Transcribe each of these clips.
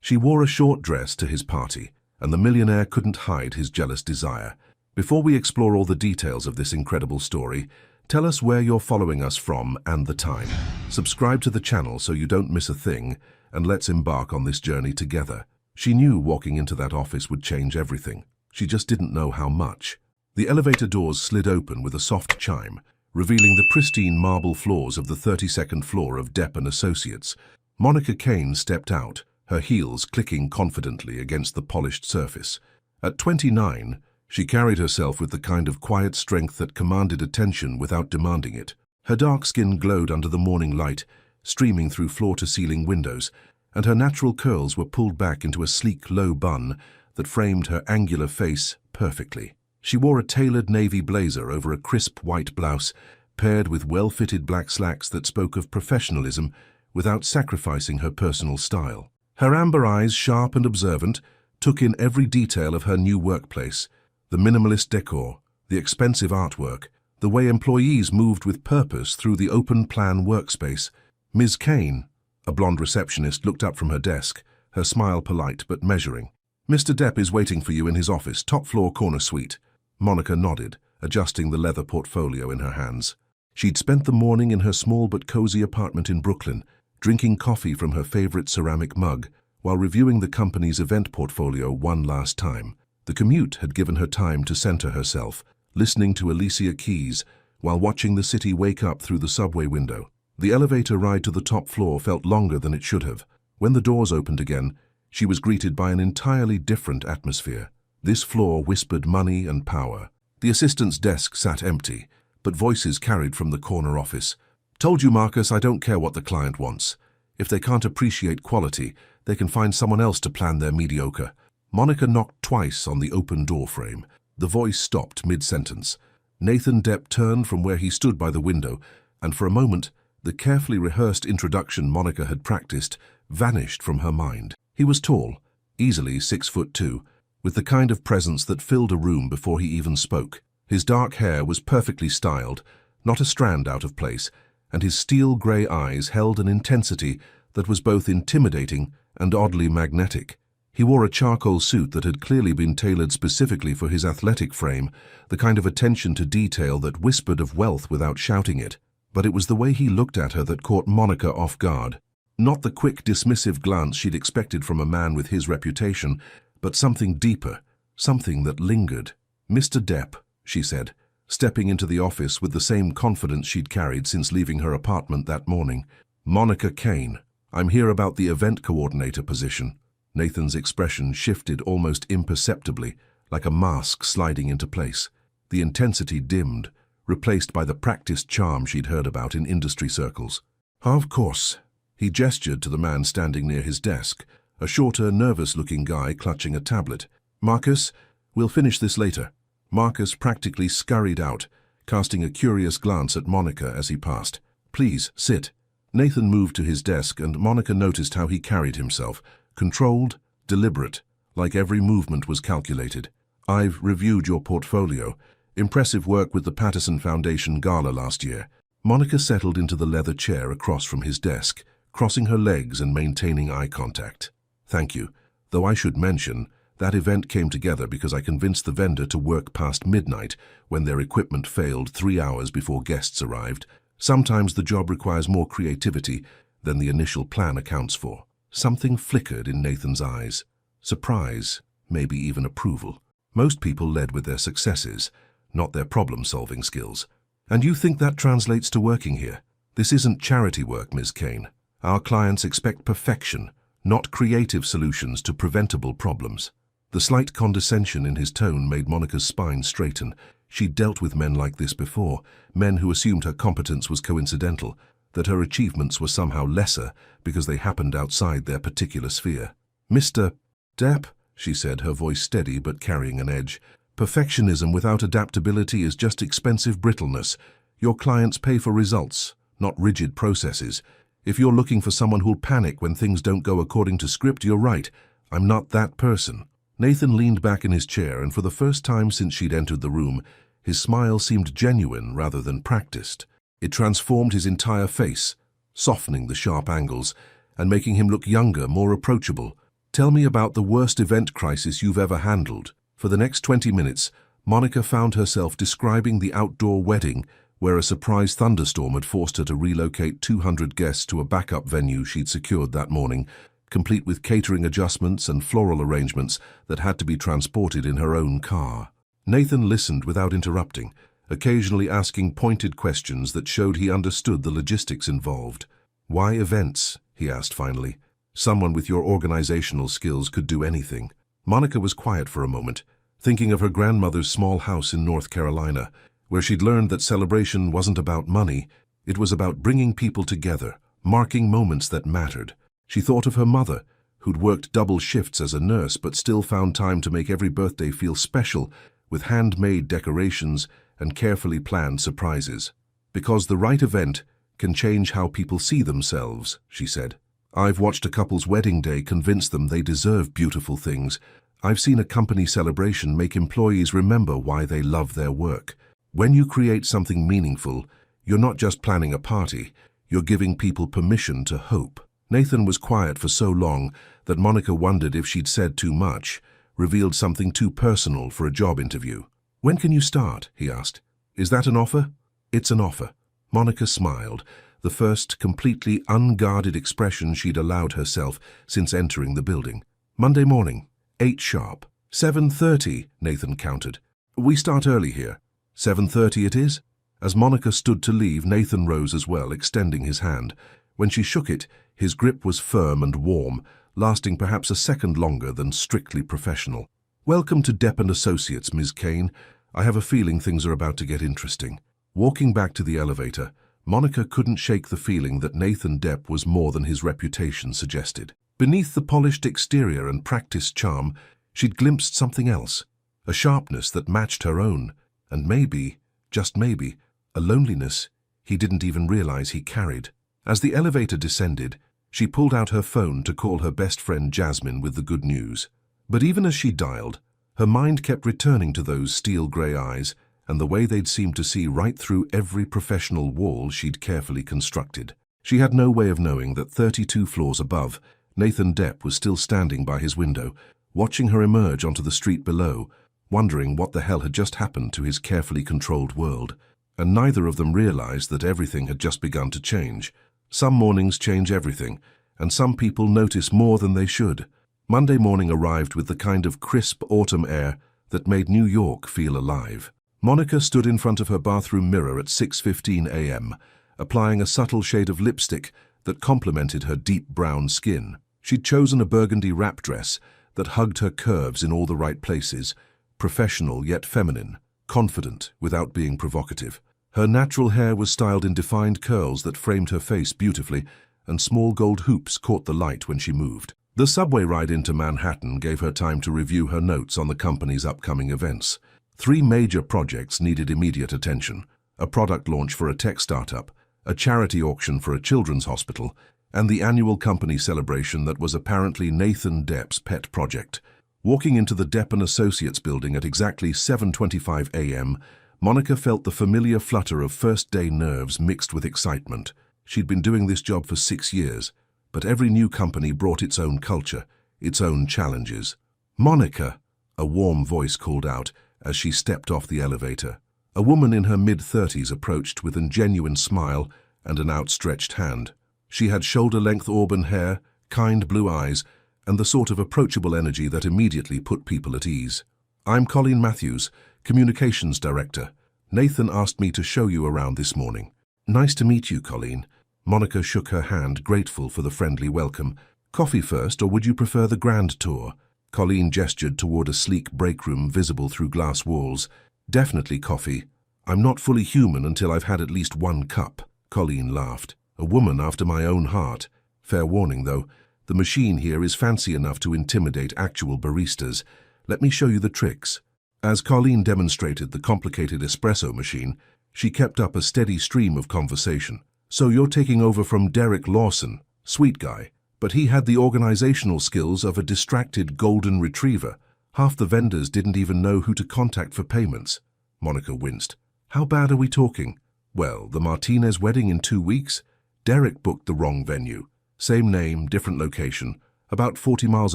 She wore a short dress to his party, and the millionaire couldn't hide his jealous desire. Before we explore all the details of this incredible story, tell us where you're following us from and the time. Subscribe to the channel so you don't miss a thing, and let's embark on this journey together. She knew walking into that office would change everything. She just didn't know how much. The elevator doors slid open with a soft chime, revealing the pristine marble floors of the 32nd floor of Depp & Associates. Monica Kane stepped out, her heels clicking confidently against the polished surface. At 29, she carried herself with the kind of quiet strength that commanded attention without demanding it. Her dark skin glowed under the morning light, streaming through floor-to-ceiling windows, and her natural curls were pulled back into a sleek, low bun that framed her angular face perfectly. She wore a tailored navy blazer over a crisp white blouse, paired with well-fitted black slacks that spoke of professionalism without sacrificing her personal style. Her amber eyes, sharp and observant, took in every detail of her new workplace: the minimalist decor, the expensive artwork, the way employees moved with purpose through the open-plan workspace. Ms. Kane, a blonde receptionist, looked up from her desk, her smile polite but measuring. "Mr. Depp is waiting for you in his office, top-floor corner suite." Monica nodded, adjusting the leather portfolio in her hands. She'd spent the morning in her small but cozy apartment in Brooklyn, drinking coffee from her favorite ceramic mug, while reviewing the company's event portfolio one last time. The commute had given her time to center herself, listening to Alicia Keys while watching the city wake up through the subway window. The elevator ride to the top floor felt longer than it should have. When the doors opened again, she was greeted by an entirely different atmosphere. This floor whispered money and power. The assistant's desk sat empty, but voices carried from the corner office. "Told you, Marcus, I don't care what the client wants. If they can't appreciate quality, they can find someone else to plan their mediocre." Monica knocked twice on the open door frame. The voice stopped mid-sentence. Nathan Depp turned from where he stood by the window, and for a moment, the carefully rehearsed introduction Monica had practiced vanished from her mind. He was tall, easily 6'2", with the kind of presence that filled a room before he even spoke. His dark hair was perfectly styled, not a strand out of place, and his steel-grey eyes held an intensity that was both intimidating and oddly magnetic. He wore a charcoal suit that had clearly been tailored specifically for his athletic frame, the kind of attention to detail that whispered of wealth without shouting it. But it was the way he looked at her that caught Monica off guard. Not the quick, dismissive glance she'd expected from a man with his reputation, but something deeper, something that lingered. "Mr. Depp," she said, stepping into the office with the same confidence she'd carried since leaving her apartment that morning. "Monica Kane, I'm here about the event coordinator position." Nathan's expression shifted almost imperceptibly, like a mask sliding into place. The intensity dimmed, replaced by the practiced charm she'd heard about in industry circles. "Of course." He gestured to the man standing near his desk, a shorter, nervous-looking guy clutching a tablet. "Marcus, we'll finish this later." Marcus practically scurried out, casting a curious glance at Monica as he passed. "Please, sit." Nathan moved to his desk, and Monica noticed how he carried himself, controlled, deliberate, like every movement was calculated. "I've reviewed your portfolio. Impressive work with the Patterson Foundation Gala last year." Monica settled into the leather chair across from his desk, crossing her legs and maintaining eye contact. "Thank you. Though I should mention, that event came together because I convinced the vendor to work past midnight when their equipment failed 3 hours before guests arrived. Sometimes the job requires more creativity than the initial plan accounts for." Something flickered in Nathan's eyes. Surprise, maybe even approval. Most people led with their successes, not their problem-solving skills. "And you think that translates to working here? This isn't charity work, Ms. Kane. Our clients expect perfection, not creative solutions to preventable problems." The slight condescension in his tone made Monica's spine straighten. She'd dealt with men like this before, men who assumed her competence was coincidental, that her achievements were somehow lesser because they happened outside their particular sphere. "Mr. Depp," she said, her voice steady but carrying an edge, "perfectionism without adaptability is just expensive brittleness. Your clients pay for results, not rigid processes. If you're looking for someone who'll panic when things don't go according to script, you're right. I'm not that person." Nathan leaned back in his chair, and for the first time since she'd entered the room, his smile seemed genuine rather than practiced. It transformed his entire face, softening the sharp angles and making him look younger, more approachable. Tell me about the worst event crisis you've ever handled. For the next 20 minutes, Monica found herself describing the outdoor wedding where a surprise thunderstorm had forced her to relocate 200 guests to a backup venue she'd secured that morning, complete with catering adjustments and floral arrangements that had to be transported in her own car. Nathan listened without interrupting, occasionally asking pointed questions that showed he understood the logistics involved. "Why events?" he asked finally. "Someone with your organizational skills could do anything." Monica was quiet for a moment, thinking of her grandmother's small house in North Carolina, where she'd learned that celebration wasn't about money, it was about bringing people together, marking moments that mattered. She thought of her mother, who'd worked double shifts as a nurse but still found time to make every birthday feel special, with handmade decorations and carefully planned surprises. "Because the right event can change how people see themselves," she said. "I've watched a couple's wedding day convince them they deserve beautiful things. I've seen a company celebration make employees remember why they love their work. When you create something meaningful, you're not just planning a party, you're giving people permission to hope." Nathan was quiet for so long that Monica wondered if she'd said too much, revealed something too personal for a job interview. "When can you start?" he asked. "Is that an offer?" "It's an offer." Monica smiled, the first completely unguarded expression she'd allowed herself since entering the building. "Monday morning, 8 sharp." 7:30, Nathan countered. "We start early here." 7:30 it is?" As Monica stood to leave, Nathan rose as well, extending his hand. When she shook it, his grip was firm and warm, lasting perhaps a second longer than strictly professional. "Welcome to Depp & Associates, Ms. Kane. I have a feeling things are about to get interesting." Walking back to the elevator, Monica couldn't shake the feeling that Nathan Depp was more than his reputation suggested. Beneath the polished exterior and practiced charm, she'd glimpsed something else, a sharpness that matched her own, and maybe, just maybe, a loneliness he didn't even realize he carried. As the elevator descended, she pulled out her phone to call her best friend Jasmine with the good news. But even as she dialed, her mind kept returning to those steel-grey eyes and the way they'd seemed to see right through every professional wall she'd carefully constructed. She had no way of knowing that 32 floors above, Nathan Depp was still standing by his window, watching her emerge onto the street below, wondering what the hell had just happened to his carefully controlled world. And neither of them realized that everything had just begun to change. Some mornings change everything, and some people notice more than they should. Monday morning arrived with the kind of crisp autumn air that made New York feel alive. Monica stood in front of her bathroom mirror at 6:15 a.m., applying a subtle shade of lipstick that complemented her deep brown skin. She'd chosen a burgundy wrap dress that hugged her curves in all the right places, professional yet feminine, confident without being provocative. Her natural hair was styled in defined curls that framed her face beautifully, and small gold hoops caught the light when she moved. The subway ride into Manhattan gave her time to review her notes on the company's upcoming events. 3 major projects needed immediate attention: a product launch for a tech startup, a charity auction for a children's hospital, and the annual company celebration that was apparently Nathan Depp's pet project. Walking into the Depp & Associates building at exactly 7:25 a.m., Monica felt the familiar flutter of first-day nerves mixed with excitement. She'd been doing this job for 6 years, but every new company brought its own culture, its own challenges. "Monica," a warm voice called out as she stepped off the elevator. A woman in her mid-30s approached with a genuine smile and an outstretched hand. She had shoulder-length auburn hair, kind blue eyes, and the sort of approachable energy that immediately put people at ease. "I'm Colleen Matthews, Communications Director. Nathan asked me to show you around this morning." "Nice to meet you, Colleen." Monica shook her hand, grateful for the friendly welcome. "Coffee first, or would you prefer the grand tour?" Colleen gestured toward a sleek break room visible through glass walls. "Definitely coffee. I'm not fully human until I've had at least 1 cup." Colleen laughed. "A woman after my own heart. Fair warning, though. The machine here is fancy enough to intimidate actual baristas. Let me show you the tricks." As Colleen demonstrated the complicated espresso machine, she kept up a steady stream of conversation. "So you're taking over from Derek Lawson, sweet guy, but he had the organizational skills of a distracted golden retriever. Half the vendors didn't even know who to contact for payments." Monica winced. "How bad are we talking?" "Well, the Martinez wedding in 2 weeks? Derek booked the wrong venue. Same name, different location. About 40 miles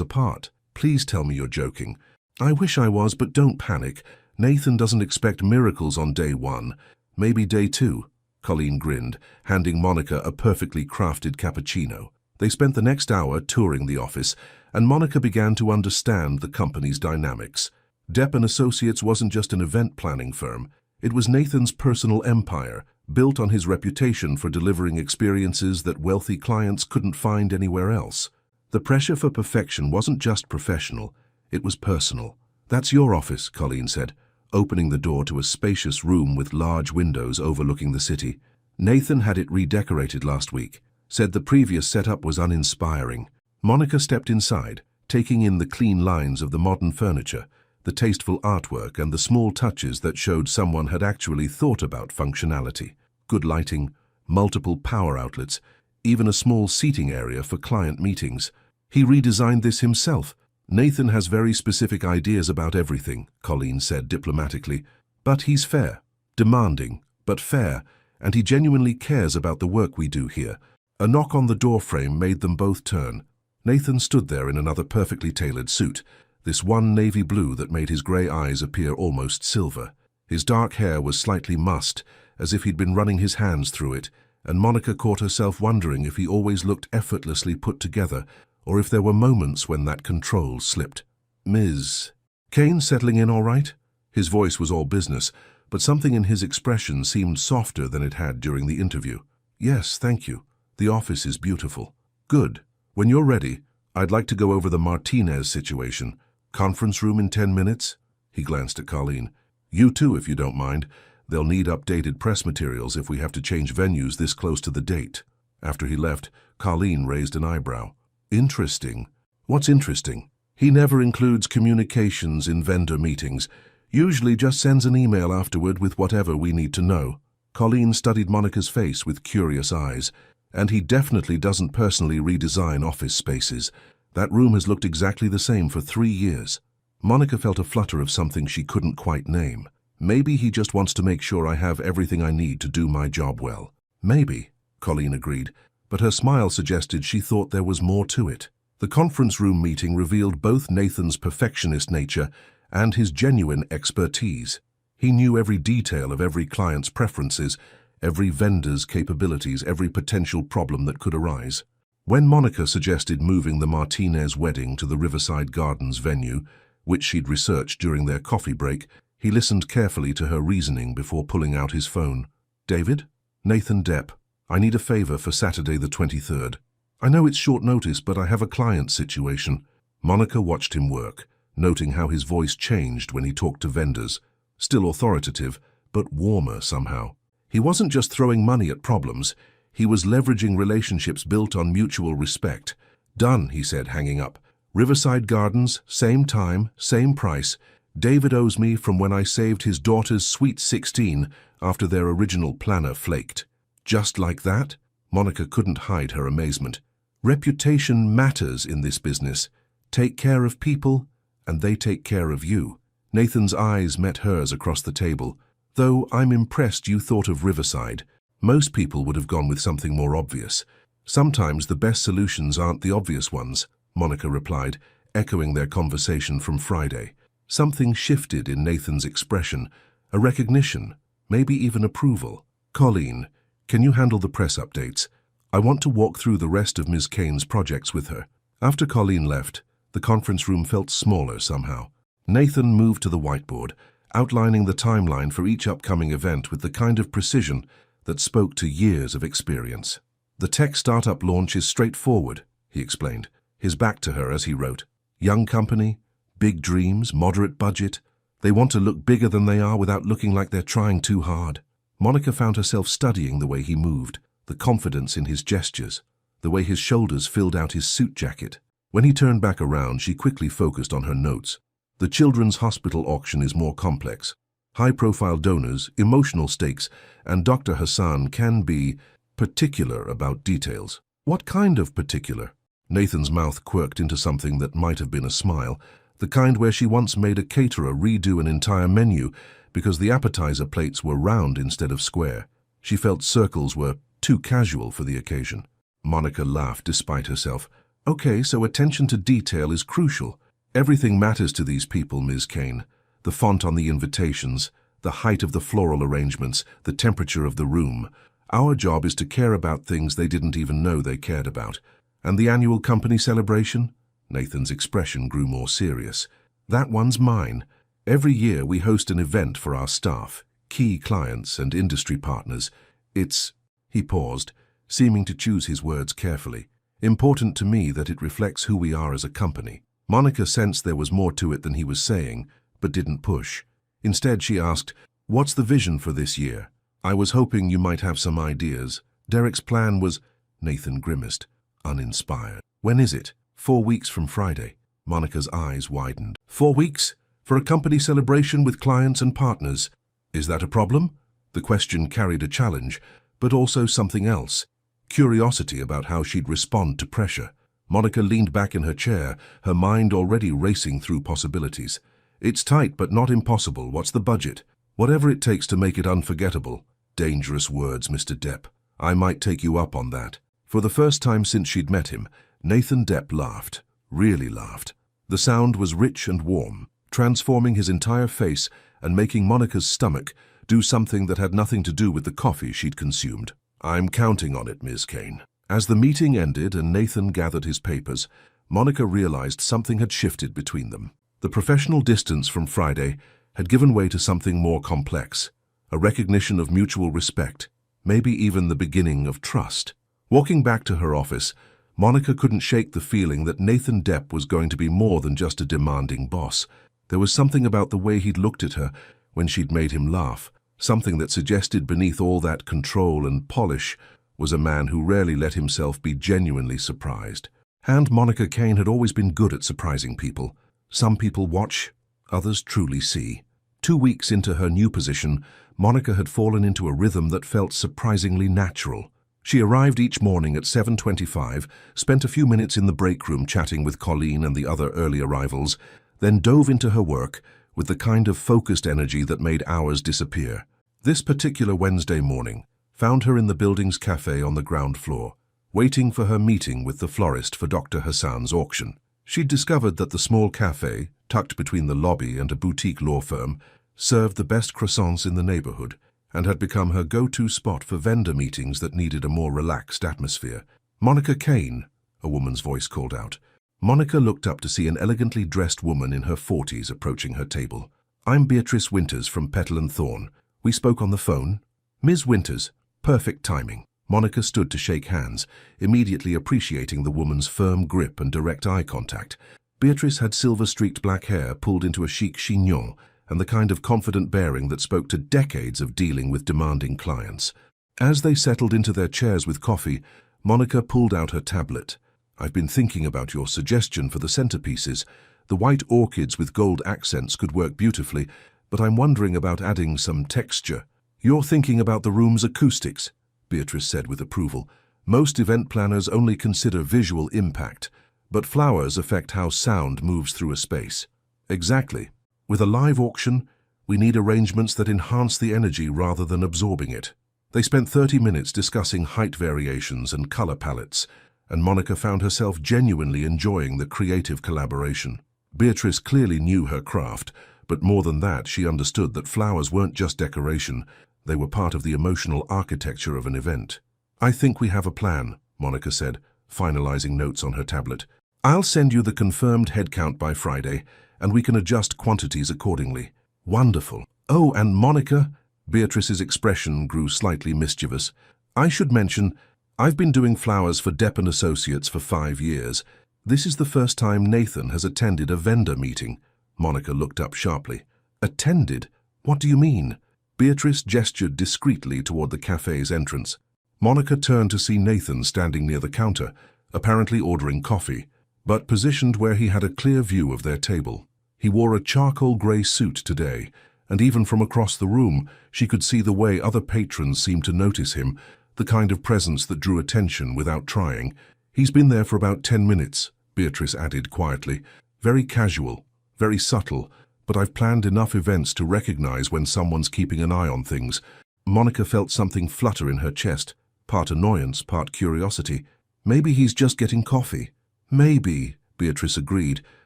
apart. Please tell me you're joking. I wish I was, but don't panic. Nathan doesn't expect miracles on day 1. Maybe day 2. Colleen grinned, handing Monica a perfectly crafted cappuccino. They spent the next hour touring the office, and Monica began to understand the company's dynamics. Depp & Associates wasn't just an event planning firm. It was Nathan's personal empire, built on his reputation for delivering experiences that wealthy clients couldn't find anywhere else. The pressure for perfection wasn't just professional, it was personal. That's your office, Colleen said, opening the door to a spacious room with large windows overlooking the city. Nathan had it redecorated last week, said the previous setup was uninspiring. Monica stepped inside, taking in the clean lines of the modern furniture, the tasteful artwork and the small touches that showed someone had actually thought about functionality. Good lighting, multiple power outlets, even a small seating area for client meetings. He redesigned this himself. Nathan has very specific ideas about everything, Colleen said diplomatically. But he's fair. Demanding, but fair, and he genuinely cares about the work we do here. A knock on the doorframe made them both turn. Nathan stood there in another perfectly tailored suit, this one navy blue that made his grey eyes appear almost silver. His dark hair was slightly mussed, as if he'd been running his hands through it, and Monica caught herself wondering if he always looked effortlessly put together, or if there were moments when that control slipped. Ms. Kane settling in all right? His voice was all business, but something in his expression seemed softer than it had during the interview. Yes, thank you. The office is beautiful. Good. When you're ready, I'd like to go over the Martinez situation. Conference room in 10 minutes? He glanced at Colleen. You too, if you don't mind. They'll need updated press materials if we have to change venues this close to the date. After he left, Colleen raised an eyebrow. Interesting. What's interesting? He never includes communications in vendor meetings, usually just sends an email afterward with whatever we need to know. Colleen studied Monica's face with curious eyes. And he definitely doesn't personally redesign office spaces. That room has looked exactly the same for 3 years. Monica felt a flutter of something she couldn't quite name. Maybe he just wants to make sure I have everything I need to do my job well. Maybe, Colleen agreed, but her smile suggested she thought there was more to it. The conference room meeting revealed both Nathan's perfectionist nature and his genuine expertise. He knew every detail of every client's preferences, every vendor's capabilities, every potential problem that could arise. When Monica suggested moving the Martinez wedding to the Riverside Gardens venue, which she'd researched during their coffee break, he listened carefully to her reasoning before pulling out his phone. David? Nathan Depp. I need a favor for Saturday the 23rd. I know it's short notice, but I have a client situation. Monica watched him work, noting how his voice changed when he talked to vendors. Still authoritative, but warmer somehow. He wasn't just throwing money at problems, he was leveraging relationships built on mutual respect. Done, he said, hanging up. Riverside Gardens, same time, same price. David owes me from when I saved his daughter's sweet 16 after their original planner flaked. Just like that? Monica couldn't hide her amazement. Reputation matters in this business. Take care of people, and they take care of you. Nathan's eyes met hers across the table. Though I'm impressed you thought of Riverside. Most people would have gone with something more obvious. Sometimes the best solutions aren't the obvious ones, Monica replied, echoing their conversation from Friday. Something shifted in Nathan's expression, a recognition, maybe even approval. Colleen, can you handle the press updates? I want to walk through the rest of Ms. Kane's projects with her. After Colleen left, the conference room felt smaller somehow. Nathan moved to the whiteboard, outlining the timeline for each upcoming event with the kind of precision that spoke to years of experience. The tech startup launch is straightforward, he explained, his back to her as he wrote. Young company, big dreams, moderate budget. They want to look bigger than they are without looking like they're trying too hard. Monica found herself studying the way he moved, the confidence in his gestures, the way his shoulders filled out his suit jacket. When he turned back around, she quickly focused on her notes. The children's hospital auction is more complex. High-profile donors, emotional stakes, and Dr. Hassan can be particular about details. What kind of particular? Nathan's mouth quirked into something that might have been a smile, the kind where she once made a caterer redo an entire menu because the appetizer plates were round instead of square. She felt circles were too casual for the occasion. Monica laughed despite herself. Okay, so attention to detail is crucial. Everything matters to these people, Ms. Kane. The font on the invitations, the height of the floral arrangements, the temperature of the room. Our job is to care about things they didn't even know they cared about. And the annual company celebration? Nathan's expression grew more serious. That one's mine. Every year we host an event for our staff, key clients and industry partners. It's, he paused, seeming to choose his words carefully, important to me that it reflects who we are as a company. Monica sensed there was more to it than he was saying, but didn't push. Instead, she asked, "What's the vision for this year? I was hoping you might have some ideas." Derek's plan was, Nathan grimaced, uninspired. "When is it?" 4 weeks from Friday. Monica's eyes widened. 4 weeks? For a company celebration with clients and partners? Is that a problem? The question carried a challenge, but also something else. Curiosity about how she'd respond to pressure. Monica leaned back in her chair, her mind already racing through possibilities. "It's tight but not impossible. What's the budget?" "Whatever it takes to make it unforgettable." Dangerous words, Mr. Depp. "I might take you up on that." For the first time since she'd met him, Nathan Depp laughed. Really laughed. The sound was rich and warm, transforming his entire face and making Monica's stomach do something that had nothing to do with the coffee she'd consumed. "I'm counting on it, Ms. Kane." As the meeting ended and Nathan gathered his papers, Monica realized something had shifted between them. The professional distance from Friday had given way to something more complex, a recognition of mutual respect, maybe even the beginning of trust. Walking back to her office, Monica couldn't shake the feeling that Nathan Depp was going to be more than just a demanding boss. There was something about the way he'd looked at her when she'd made him laugh, something that suggested beneath all that control and polish was a man who rarely let himself be genuinely surprised. And Monica Kane had always been good at surprising people. Some people watch, others truly see. 2 weeks into her new position, Monica had fallen into a rhythm that felt surprisingly natural. She arrived each morning at 7:25, spent a few minutes in the break room chatting with Colleen and the other early arrivals, then dove into her work with the kind of focused energy that made hours disappear. This particular Wednesday morning found her in the building's cafe on the ground floor, waiting for her meeting with the florist for Dr. Hassan's auction. She'd discovered that the small cafe, tucked between the lobby and a boutique law firm, served the best croissants in the neighborhood and had become her go-to spot for vendor meetings that needed a more relaxed atmosphere. "Monica Kane," a woman's voice called out. Monica looked up to see an elegantly dressed woman in her 40s approaching her table. "I'm Beatrice Winters from Petal and Thorn. We spoke on the phone." "Ms. Winters." Perfect timing. Monica stood to shake hands, immediately appreciating the woman's firm grip and direct eye contact. Beatrice had silver-streaked black hair pulled into a chic chignon and the kind of confident bearing that spoke to decades of dealing with demanding clients. As they settled into their chairs with coffee, Monica pulled out her tablet. "I've been thinking about your suggestion for the centerpieces. The white orchids with gold accents could work beautifully, but I'm wondering about adding some texture." "You're thinking about the room's acoustics," Beatrice said with approval. "Most event planners only consider visual impact, but flowers affect how sound moves through a space." "Exactly. With a live auction, we need arrangements that enhance the energy rather than absorbing it." They spent 30 minutes discussing height variations and color palettes, and Monica found herself genuinely enjoying the creative collaboration. Beatrice clearly knew her craft, but more than that, she understood that flowers weren't just decoration. They were part of the emotional architecture of an event. "I think we have a plan," Monica said, finalizing notes on her tablet. "I'll send you the confirmed headcount by Friday, and we can adjust quantities accordingly." "Wonderful. Oh, and Monica," Beatrice's expression grew slightly mischievous, "I should mention, I've been doing flowers for Depp & Associates for 5 years. This is the first time Nathan has attended a vendor meeting." Monica looked up sharply. "Attended? What do you mean?" Beatrice gestured discreetly toward the cafe's entrance. Monica turned to see Nathan standing near the counter, apparently ordering coffee, but positioned where he had a clear view of their table. He wore a charcoal gray suit today, and even from across the room, she could see the way other patrons seemed to notice him, the kind of presence that drew attention without trying. "He's been there for about 10 minutes, Beatrice added quietly. "Very casual, very subtle, but I've planned enough events to recognize when someone's keeping an eye on things." Monica felt something flutter in her chest, part annoyance, part curiosity. Maybe he's just getting coffee. Maybe, Beatrice agreed,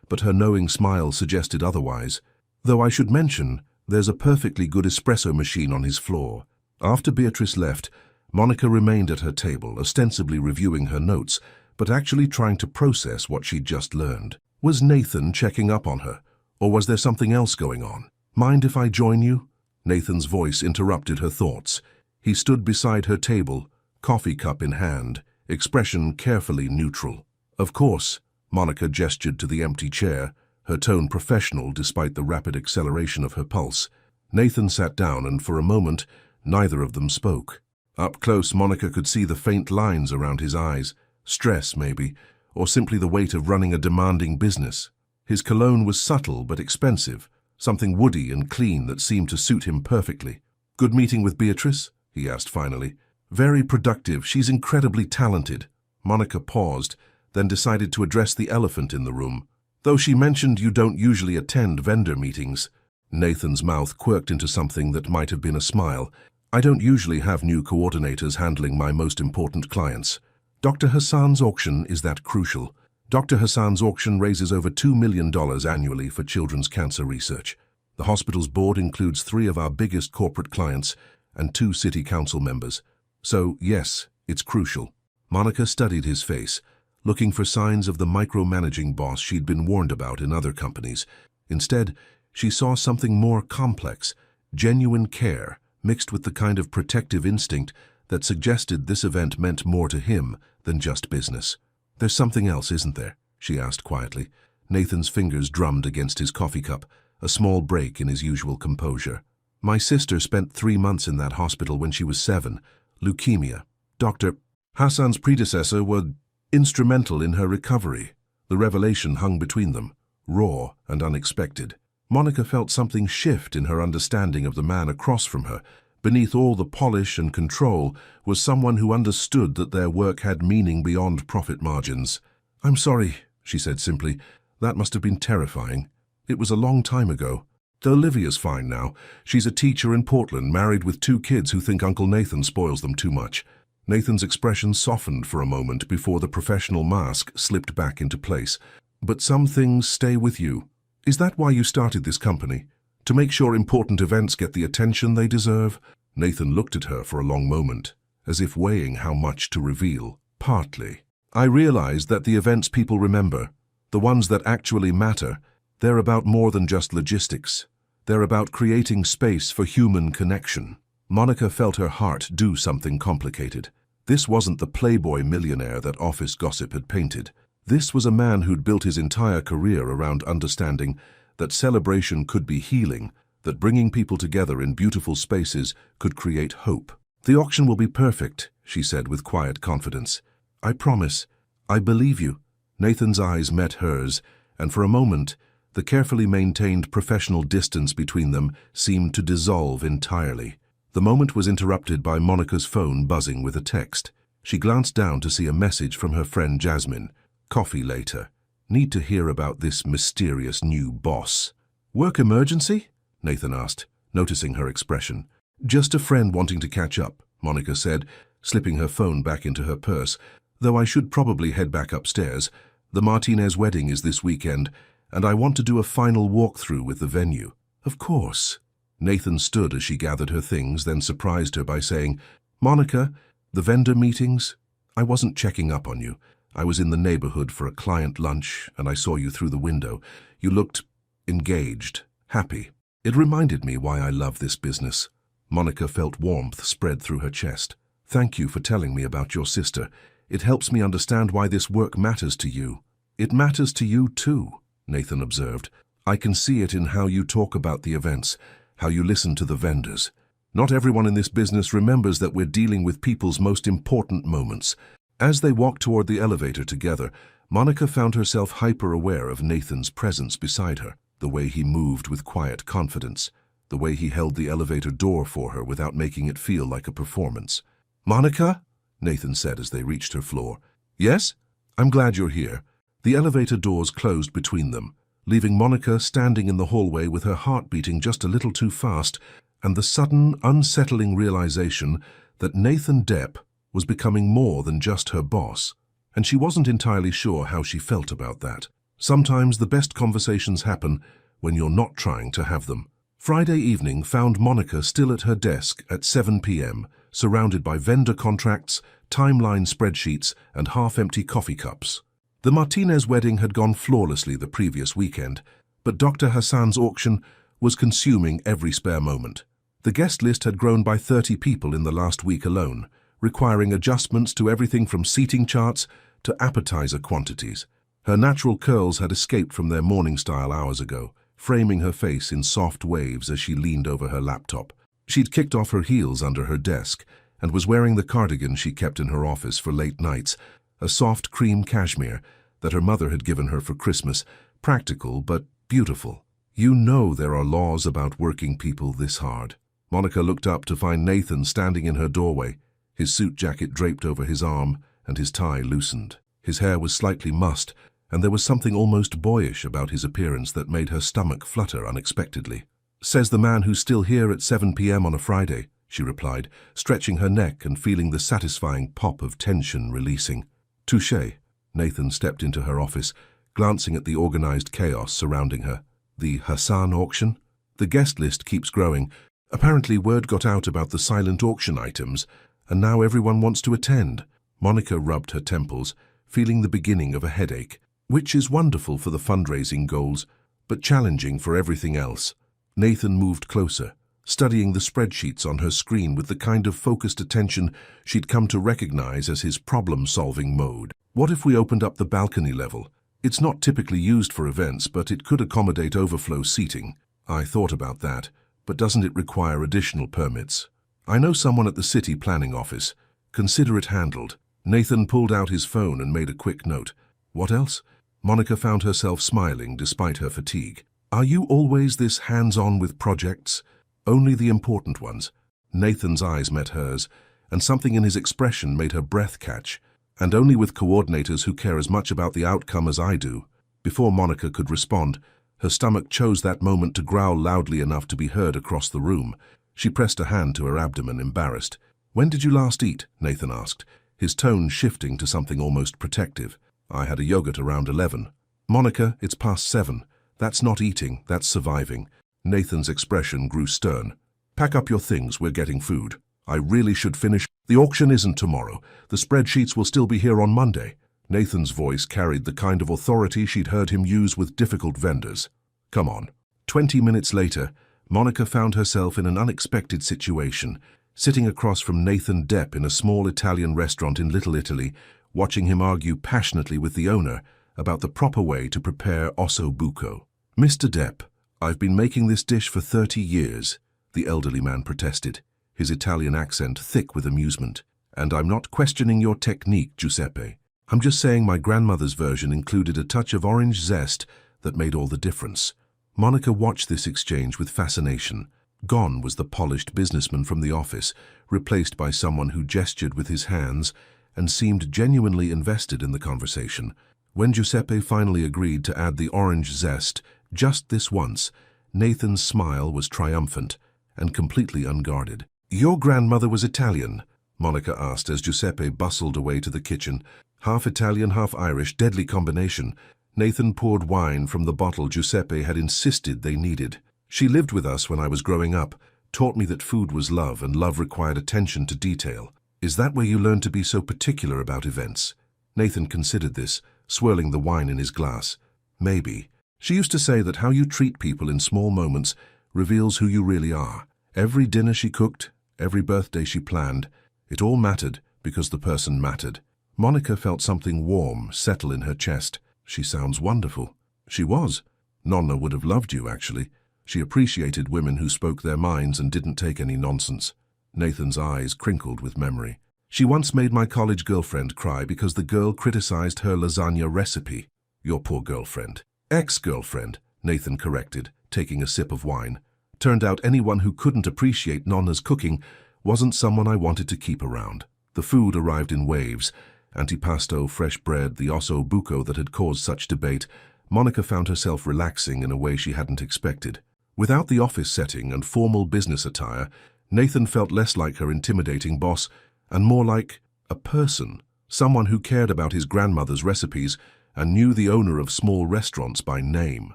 but her knowing smile suggested otherwise. Though I should mention, there's a perfectly good espresso machine on his floor. After Beatrice left, Monica remained at her table, ostensibly reviewing her notes, but actually trying to process what she'd just learned. Was Nathan checking up on her, or was there something else going on? Mind if I join you? Nathan's voice interrupted her thoughts. He stood beside her table, coffee cup in hand, expression carefully neutral. Of course, Monica gestured to the empty chair, her tone professional despite the rapid acceleration of her pulse. Nathan sat down and for a moment, neither of them spoke. Up close, Monica could see the faint lines around his eyes, stress maybe, or simply the weight of running a demanding business. His cologne was subtle but expensive, something woody and clean that seemed to suit him perfectly. Good meeting with Beatrice? He asked finally. Very productive. She's incredibly talented. Monica paused, then decided to address the elephant in the room. Though she mentioned you don't usually attend vendor meetings. Nathan's mouth quirked into something that might have been a smile. I don't usually have new coordinators handling my most important clients. Dr. Hassan's auction is that crucial. Dr. Hassan's auction raises over $2 million annually for children's cancer research. The hospital's board includes 3 of our biggest corporate clients and 2 city council members. So, yes, it's crucial. Monica studied his face, looking for signs of the micromanaging boss she'd been warned about in other companies. Instead, she saw something more complex, genuine care, mixed with the kind of protective instinct that suggested this event meant more to him than just business. There's something else, isn't there? She asked quietly. Nathan's fingers drummed against his coffee cup, a small break in his usual composure. My sister spent 3 months in that hospital when she was 7. Leukemia. Dr. Hassan's predecessor were instrumental in her recovery. The revelation hung between them, raw and unexpected. Monica felt something shift in her understanding of the man across from her. Beneath all the polish and control was someone who understood that their work had meaning beyond profit margins. I'm sorry, she said simply. That must have been terrifying. It was a long time ago. Olivia's fine now. She's a teacher in Portland, married with 2 kids who think Uncle Nathan spoils them too much. Nathan's expression softened for a moment before the professional mask slipped back into place. But some things stay with you. Is that why you started this company? To make sure important events get the attention they deserve? Nathan looked at her for a long moment, as if weighing how much to reveal. Partly. I realized that the events people remember, the ones that actually matter, they're about more than just logistics. They're about creating space for human connection. Monica felt her heart do something complicated. This wasn't the playboy millionaire that office gossip had painted. This was a man who'd built his entire career around understanding that celebration could be healing, that bringing people together in beautiful spaces could create hope. The auction will be perfect, she said with quiet confidence. I promise. I believe you. Nathan's eyes met hers, and for a moment, the carefully maintained professional distance between them seemed to dissolve entirely. The moment was interrupted by Monica's phone buzzing with a text. She glanced down to see a message from her friend Jasmine. Coffee later. Need to hear about this mysterious new boss. Work emergency? Nathan asked, noticing her expression. Just a friend wanting to catch up, Monica said, slipping her phone back into her purse. Though I should probably head back upstairs. The Martinez wedding is this weekend, and I want to do a final walkthrough with the venue. Of course. Nathan stood as she gathered her things, then surprised her by saying, Monica, the vendor meetings? I wasn't checking up on you. I was in the neighborhood for a client lunch, and I saw you through the window. You looked engaged, happy. It reminded me why I love this business. Monica felt warmth spread through her chest. Thank you for telling me about your sister. It helps me understand why this work matters to you. It matters to you too, Nathan observed. I can see it in how you talk about the events, how you listen to the vendors. Not everyone in this business remembers that we're dealing with people's most important moments. As they walked toward the elevator together, Monica found herself hyper-aware of Nathan's presence beside her, the way he moved with quiet confidence, the way he held the elevator door for her without making it feel like a performance. Monica? Nathan said as they reached her floor. Yes? I'm glad you're here. The elevator doors closed between them, leaving Monica standing in the hallway with her heart beating just a little too fast, and the sudden, unsettling realization that Nathan Depp was becoming more than just her boss. and she wasn't entirely sure how she felt about that. Sometimes the best conversations happen when you're not trying to have them. Friday evening found Monica still at her desk at 7 p.m., surrounded by vendor contracts, timeline spreadsheets, and half-empty coffee cups. The Martinez wedding had gone flawlessly the previous weekend, but Dr. Hassan's auction was consuming every spare moment. The guest list had grown by 30 people in the last week alone, requiring adjustments to everything from seating charts to appetizer quantities. Her natural curls had escaped from their morning-style hours ago, framing her face in soft waves as she leaned over her laptop. She'd kicked off her heels under her desk and was wearing the cardigan she kept in her office for late nights, a soft cream cashmere that her mother had given her for Christmas, practical but beautiful. You know there are laws about working people this hard. Monica looked up to find Nathan standing in her doorway, his suit jacket draped over his arm and his tie loosened. His hair was slightly mussed, and there was something almost boyish about his appearance that made her stomach flutter unexpectedly. "Says the man who's still here at 7 p.m. on a Friday," she replied, stretching her neck and feeling the satisfying pop of tension releasing. "Touché." Nathan stepped into her office, glancing at the organized chaos surrounding her. "The Hassan auction? The guest list keeps growing. Apparently word got out about the silent auction items, and now everyone wants to attend." Monica rubbed her temples, feeling the beginning of a headache, which is wonderful for the fundraising goals, but challenging for everything else. Nathan moved closer, studying the spreadsheets on her screen with the kind of focused attention she'd come to recognize as his problem-solving mode. "What if we opened up the balcony level? It's not typically used for events, but it could accommodate overflow seating." "I thought about that, but doesn't it require additional permits?" "I know someone at the city planning office. Consider it handled." Nathan pulled out his phone and made a quick note. "What else?" Monica found herself smiling despite her fatigue. "Are you always this hands-on with projects?" "Only the important ones." Nathan's eyes met hers, and something in his expression made her breath catch. "And only with coordinators who care as much about the outcome as I do." Before Monica could respond, her stomach chose that moment to growl loudly enough to be heard across the room. She pressed a hand to her abdomen, embarrassed. "When did you last eat?" Nathan asked, his tone shifting to something almost protective. "I had a yogurt around 11. "Monica, it's past 7. That's not eating, that's surviving." Nathan's expression grew stern. "Pack up your things, we're getting food. I really should finish. The auction isn't tomorrow. The spreadsheets will still be here on Monday." Nathan's voice carried the kind of authority she'd heard him use with difficult vendors. "Come on." 20 minutes later, Monica found herself in an unexpected situation, sitting across from Nathan Depp in a small Italian restaurant in Little Italy, watching him argue passionately with the owner about the proper way to prepare osso buco. "Mr. Depp, I've been making this dish for 30 years, the elderly man protested, his Italian accent thick with amusement. "And I'm not questioning your technique, Giuseppe. I'm just saying my grandmother's version included a touch of orange zest that made all the difference." Monica watched this exchange with fascination. Gone was the polished businessman from the office, replaced by someone who gestured with his hands and seemed genuinely invested in the conversation. When Giuseppe finally agreed to add the orange zest just this once, Nathan's smile was triumphant and completely unguarded. "Your grandmother was Italian?" Monica asked as Giuseppe bustled away to the kitchen. "Half Italian, half Irish, deadly combination." Nathan poured wine from the bottle Giuseppe had insisted they needed. "She lived with us when I was growing up, taught me that food was love and love required attention to detail." "Is that where you learned to be so particular about events?" Nathan considered this, swirling the wine in his glass. "Maybe. She used to say that how you treat people in small moments reveals who you really are. Every dinner she cooked, every birthday she planned, it all mattered because the person mattered." Monica felt something warm settle in her chest. "She sounds wonderful." "She was. Nonna would have loved you, actually. She appreciated women who spoke their minds and didn't take any nonsense." Nathan's eyes crinkled with memory. "She once made my college girlfriend cry because the girl criticized her lasagna recipe." "Your poor girlfriend." "Ex-girlfriend," Nathan corrected, taking a sip of wine. "Turned out anyone who couldn't appreciate Nonna's cooking wasn't someone I wanted to keep around." The food arrived in waves. Antipasto, fresh bread, the osso buco that had caused such debate. Monica found herself relaxing in a way she hadn't expected. Without the office setting and formal business attire, Nathan felt less like her intimidating boss and more like a person, Someone who cared about his grandmother's recipes and knew the owner of small restaurants by name.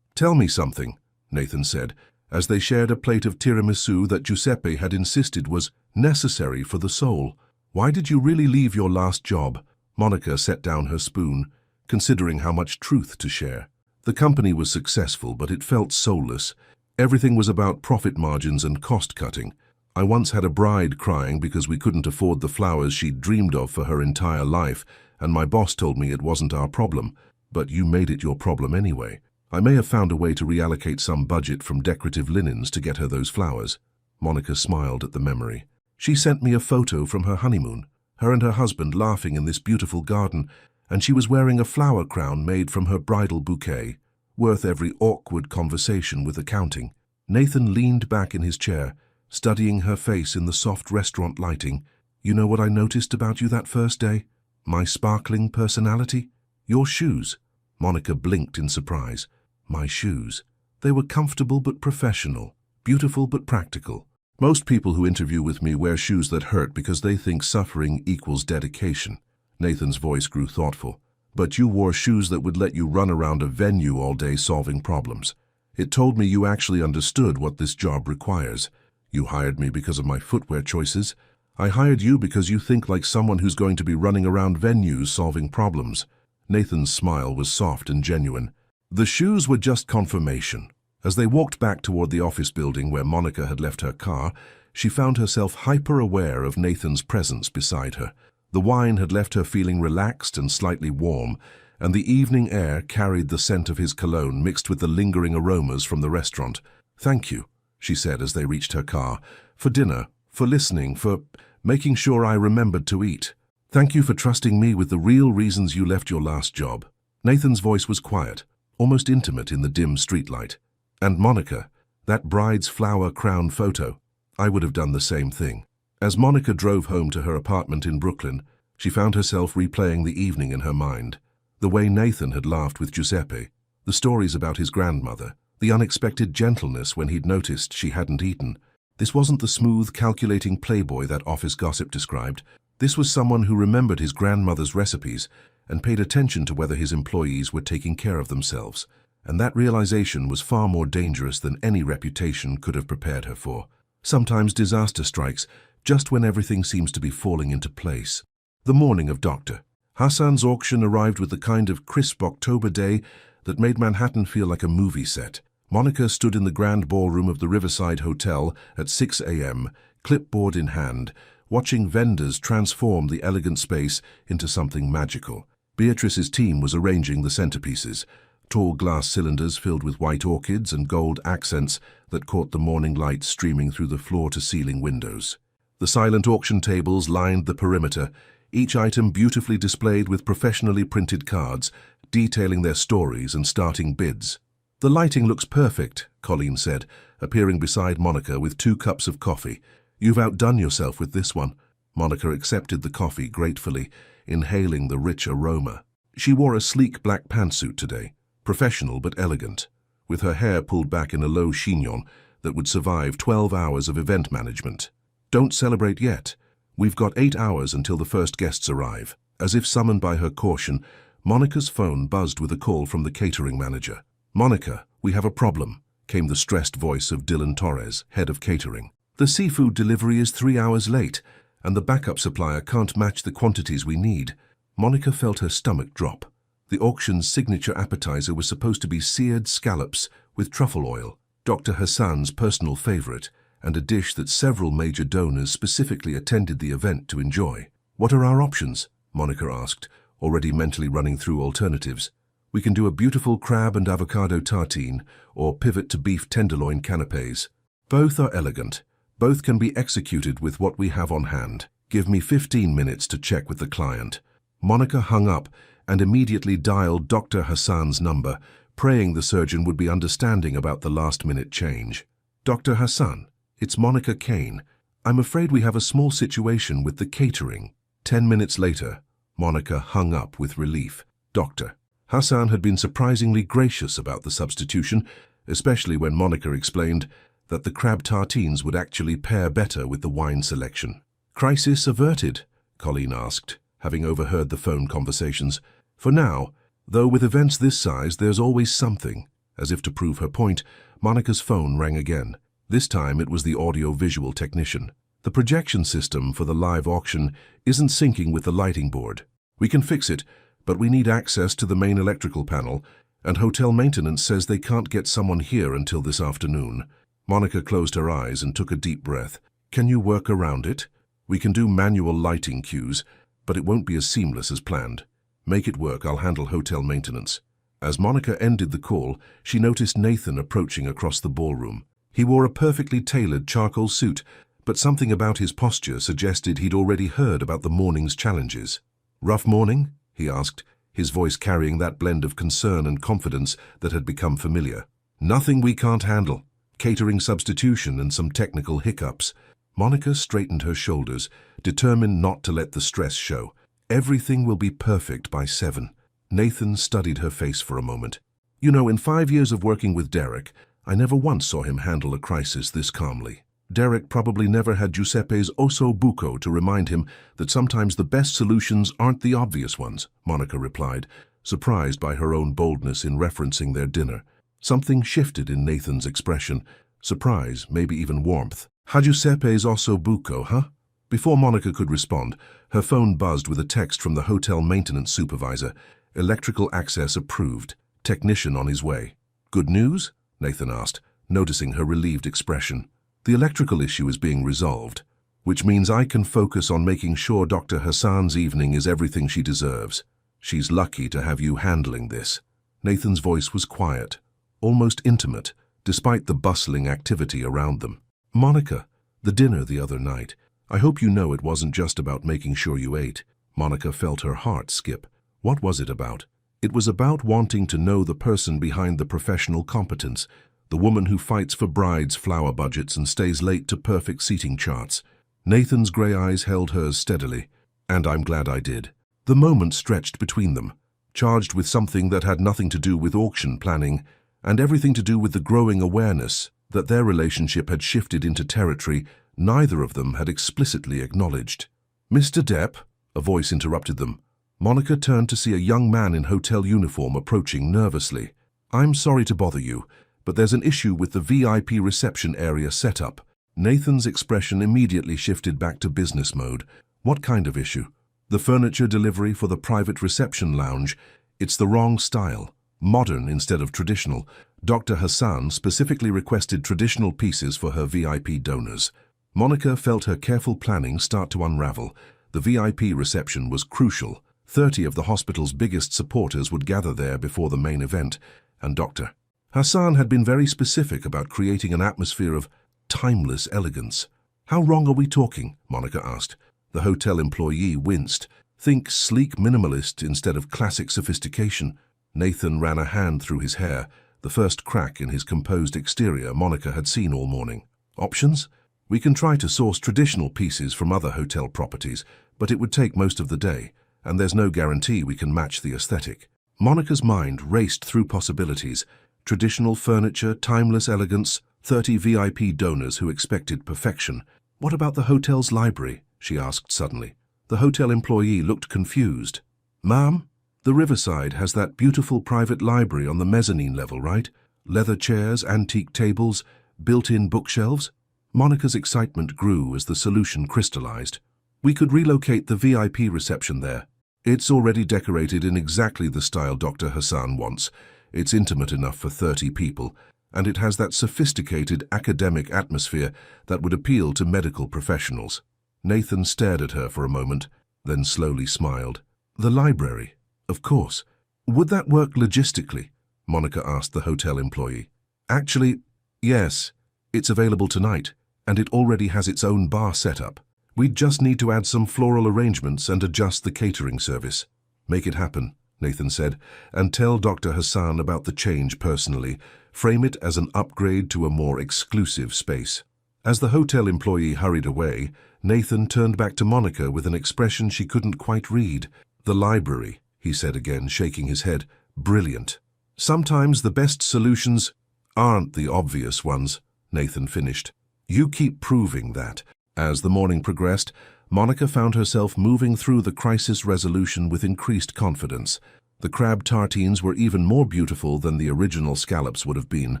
"Tell me something," Nathan said, as they shared a plate of tiramisu that Giuseppe had insisted was necessary for the soul. "Why did you really leave your last job?" Monica set down her spoon, considering how much truth to share. The company was successful, but it felt soulless. Everything was about profit margins and cost-cutting. "I once had a bride crying because we couldn't afford the flowers she'd dreamed of for her entire life, and my boss told me it wasn't our problem, but you made it your problem anyway. I may have found a way to reallocate some budget from decorative linens to get her those flowers." Monica smiled at the memory. "She sent me a photo from her honeymoon, her and her husband laughing in this beautiful garden, and she was wearing a flower crown made from her bridal bouquet, worth every awkward conversation with accounting." Nathan leaned back in his chair, studying her face in the soft restaurant lighting. "You know what I noticed about you that first day? My sparkling personality? Your shoes." Monica blinked in surprise. "My shoes. They were comfortable but professional, beautiful but practical. Most people who interview with me wear shoes that hurt because they think suffering equals dedication." Nathan's voice grew thoughtful. "But you wore shoes that would let you run around a venue all day solving problems. It told me you actually understood what this job requires. You hired me because of my footwear choices. I hired you because you think like someone who's going to be running around venues solving problems." Nathan's smile was soft and genuine. The shoes were just confirmation. As they walked back toward the office building where Monica had left her car, she found herself hyper-aware of Nathan's presence beside her. The wine had left her feeling relaxed and slightly warm, and the evening air carried the scent of his cologne mixed with the lingering aromas from the restaurant. "Thank you," she said as they reached her car, "for dinner, for listening, for making sure I remembered to eat. Thank you for trusting me with the real reasons you left your last job." Nathan's voice was quiet, almost intimate in the dim streetlight. "And Monica, that bride's flower crown photo, I would have done the same thing." As Monica drove home to her apartment in Brooklyn, she found herself replaying the evening in her mind. The way Nathan had laughed with Giuseppe, the stories about his grandmother, the unexpected gentleness when he'd noticed she hadn't eaten. This wasn't the smooth, calculating playboy that office gossip described. This was someone who remembered his grandmother's recipes and paid attention to whether his employees were taking care of themselves. And that realization was far more dangerous than any reputation could have prepared her for. Sometimes disaster strikes just when everything seems to be falling into place. The morning of Dr. Hassan's auction arrived with the kind of crisp October day that made Manhattan feel like a movie set. Monica stood in the grand ballroom of the Riverside Hotel at 6 a.m., clipboard in hand, watching vendors transform the elegant space into something magical. Beatrice's team was arranging the centerpieces, tall glass cylinders filled with white orchids and gold accents that caught the morning light streaming through the floor-to-ceiling windows. The silent auction tables lined the perimeter, each item beautifully displayed with professionally printed cards, detailing their stories and starting bids. "The lighting looks perfect," Colleen said, appearing beside Monica with 2 cups of coffee. "You've outdone yourself with this one." Monica accepted the coffee gratefully, inhaling the rich aroma. She wore a sleek black pantsuit today, professional but elegant, with her hair pulled back in a low chignon that would survive 12 hours of event management. "Don't celebrate yet. We've got 8 hours until the first guests arrive." As if summoned by her caution, Monica's phone buzzed with a call from the catering manager. "Monica, we have a problem," came the stressed voice of Dylan Torres, head of catering. "The seafood delivery is 3 hours late, and the backup supplier can't match the quantities we need." Monica felt her stomach drop. The auction's signature appetizer was supposed to be seared scallops with truffle oil, Dr. Hassan's personal favorite, and a dish that several major donors specifically attended the event to enjoy. "What are our options?" Monica asked, already mentally running through alternatives. "We can do a beautiful crab and avocado tartine, or pivot to beef tenderloin canapes. Both are elegant. Both can be executed with what we have on hand. Give me 15 minutes to check with the client." Monica hung up and immediately dialed Dr. Hassan's number, praying the surgeon would be understanding about the last-minute change. "Dr. Hassan, it's Monica Kane. I'm afraid we have a small situation with the catering." 10 minutes later, Monica hung up with relief. Dr. Hassan had been surprisingly gracious about the substitution, especially when Monica explained that the crab tartines would actually pair better with the wine selection. "Crisis averted?" Colleen asked. having overheard the phone conversations. For now, though with events this size, there's always something. As if to prove her point, Monica's phone rang again. This time it was the audio-visual technician. The projection system for the live auction isn't syncing with the lighting board. We can fix it, but we need access to the main electrical panel, and hotel maintenance says they can't get someone here until this afternoon. Monica closed her eyes and took a deep breath. Can you work around it? We can do manual lighting cues, but it won't be as seamless as planned. Make it work, I'll handle hotel maintenance. As Monica ended the call, she noticed Nathan approaching across the ballroom. He wore a perfectly tailored charcoal suit, but something about his posture suggested he'd already heard about the morning's challenges. Rough morning? He asked, his voice carrying that blend of concern and confidence that had become familiar. Nothing we can't handle. Catering substitution and some technical hiccups. Monica straightened her shoulders, determined not to let the stress show. Everything will be perfect by 7. Nathan studied her face for a moment. You know, in 5 years of working with Derek, I never once saw him handle a crisis this calmly. Derek probably never had Giuseppe's osso buco to remind him that sometimes the best solutions aren't the obvious ones, Monica replied, surprised by her own boldness in referencing their dinner. Something shifted in Nathan's expression, surprise, maybe even warmth. Giuseppe's osso buco, huh? Before Monica could respond, her phone buzzed with a text from the hotel maintenance supervisor. Electrical access approved. Technician on his way. Good news? Nathan asked, noticing her relieved expression. The electrical issue is being resolved, which means I can focus on making sure Dr. Hassan's evening is everything she deserves. She's lucky to have you handling this. Nathan's voice was quiet, almost intimate, despite the bustling activity around them. Monica, the dinner the other night. I hope you know it wasn't just about making sure you ate. Monica felt her heart skip. What was it about? It was about wanting to know the person behind the professional competence, the woman who fights for brides' flower budgets and stays late to perfect seating charts. Nathan's grey eyes held hers steadily, and I'm glad I did. The moment stretched between them, charged with something that had nothing to do with auction planning and everything to do with the growing awareness that their relationship had shifted into territory neither of them had explicitly acknowledged. Mr. Depp, a voice interrupted them. Monica turned to see a young man in hotel uniform approaching nervously. I'm sorry to bother you, but there's an issue with the VIP reception area setup. Nathan's expression immediately shifted back to business mode. What kind of issue? The furniture delivery for the private reception lounge. It's the wrong style. Modern instead of traditional. Dr. Hassan specifically requested traditional pieces for her VIP donors. Monica felt her careful planning start to unravel. The VIP reception was crucial. 30 of the hospital's biggest supporters would gather there before the main event, and Dr. Hassan had been very specific about creating an atmosphere of timeless elegance. How wrong are we talking? Monica asked. The hotel employee winced. Think sleek minimalist instead of classic sophistication. Nathan ran a hand through his hair, the first crack in his composed exterior Monica had seen all morning. Options? We can try to source traditional pieces from other hotel properties, but it would take most of the day, and there's no guarantee we can match the aesthetic. Monica's mind raced through possibilities. Traditional furniture, timeless elegance, 30 VIP donors who expected perfection. What about the hotel's library? She asked suddenly. The hotel employee looked confused. Ma'am, the Riverside has that beautiful private library on the mezzanine level, right? Leather chairs, antique tables, built-in bookshelves. Monica's excitement grew as the solution crystallized. We could relocate the VIP reception there. It's already decorated in exactly the style Dr. Hassan wants. It's intimate enough for 30 people, and it has that sophisticated academic atmosphere that would appeal to medical professionals. Nathan stared at her for a moment, then slowly smiled. The library, of course. Would that work logistically? Monica asked the hotel employee. Actually, yes. It's available tonight, and it already has its own bar setup. We'd just need to add some floral arrangements and adjust the catering service. Make it happen, Nathan said, and tell Dr. Hassan about the change personally. Frame it as an upgrade to a more exclusive space. As the hotel employee hurried away, Nathan turned back to Monica with an expression she couldn't quite read. The library, he said again, shaking his head. Brilliant. Sometimes the best solutions aren't the obvious ones, Nathan finished. You keep proving that. As the morning progressed, Monica found herself moving through the crisis resolution with increased confidence. The crab tartines were even more beautiful than the original scallops would have been.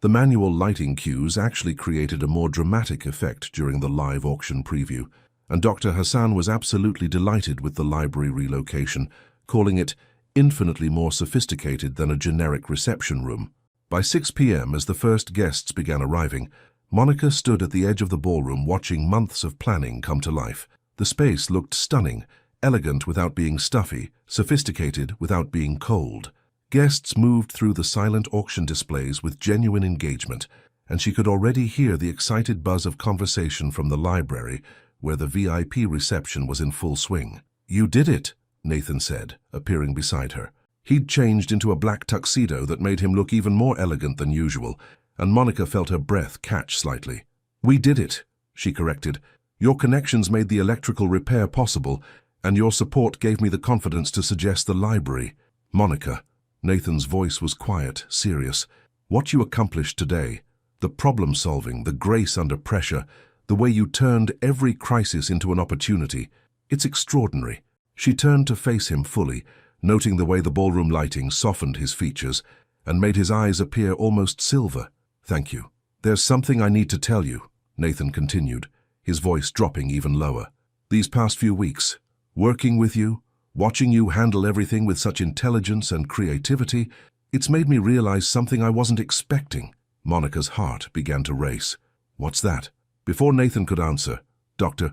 The manual lighting cues actually created a more dramatic effect during the live auction preview, and Dr. Hassan was absolutely delighted with the library relocation, calling it infinitely more sophisticated than a generic reception room. By 6 p.m., as the first guests began arriving, Monica stood at the edge of the ballroom watching months of planning come to life. The space looked stunning, elegant without being stuffy, sophisticated without being cold. Guests moved through the silent auction displays with genuine engagement, and she could already hear the excited buzz of conversation from the library, where the VIP reception was in full swing. "You did it," Nathan said, appearing beside her. He'd changed into a black tuxedo that made him look even more elegant than usual, and Monica felt her breath catch slightly. "We did it," she corrected. "Your connections made the electrical repair possible, and your support gave me the confidence to suggest the library." "Monica," Nathan's voice was quiet, serious. "What you accomplished today, the problem-solving, the grace under pressure, the way you turned every crisis into an opportunity, it's extraordinary." She turned to face him fully, noting the way the ballroom lighting softened his features and made his eyes appear almost silver. "Thank you. There's something I need to tell you," Nathan continued, his voice dropping even lower. "These past few weeks, working with you, watching you handle everything with such intelligence and creativity, it's made me realize something I wasn't expecting." Monica's heart began to race. "What's that?" Before Nathan could answer, Dr.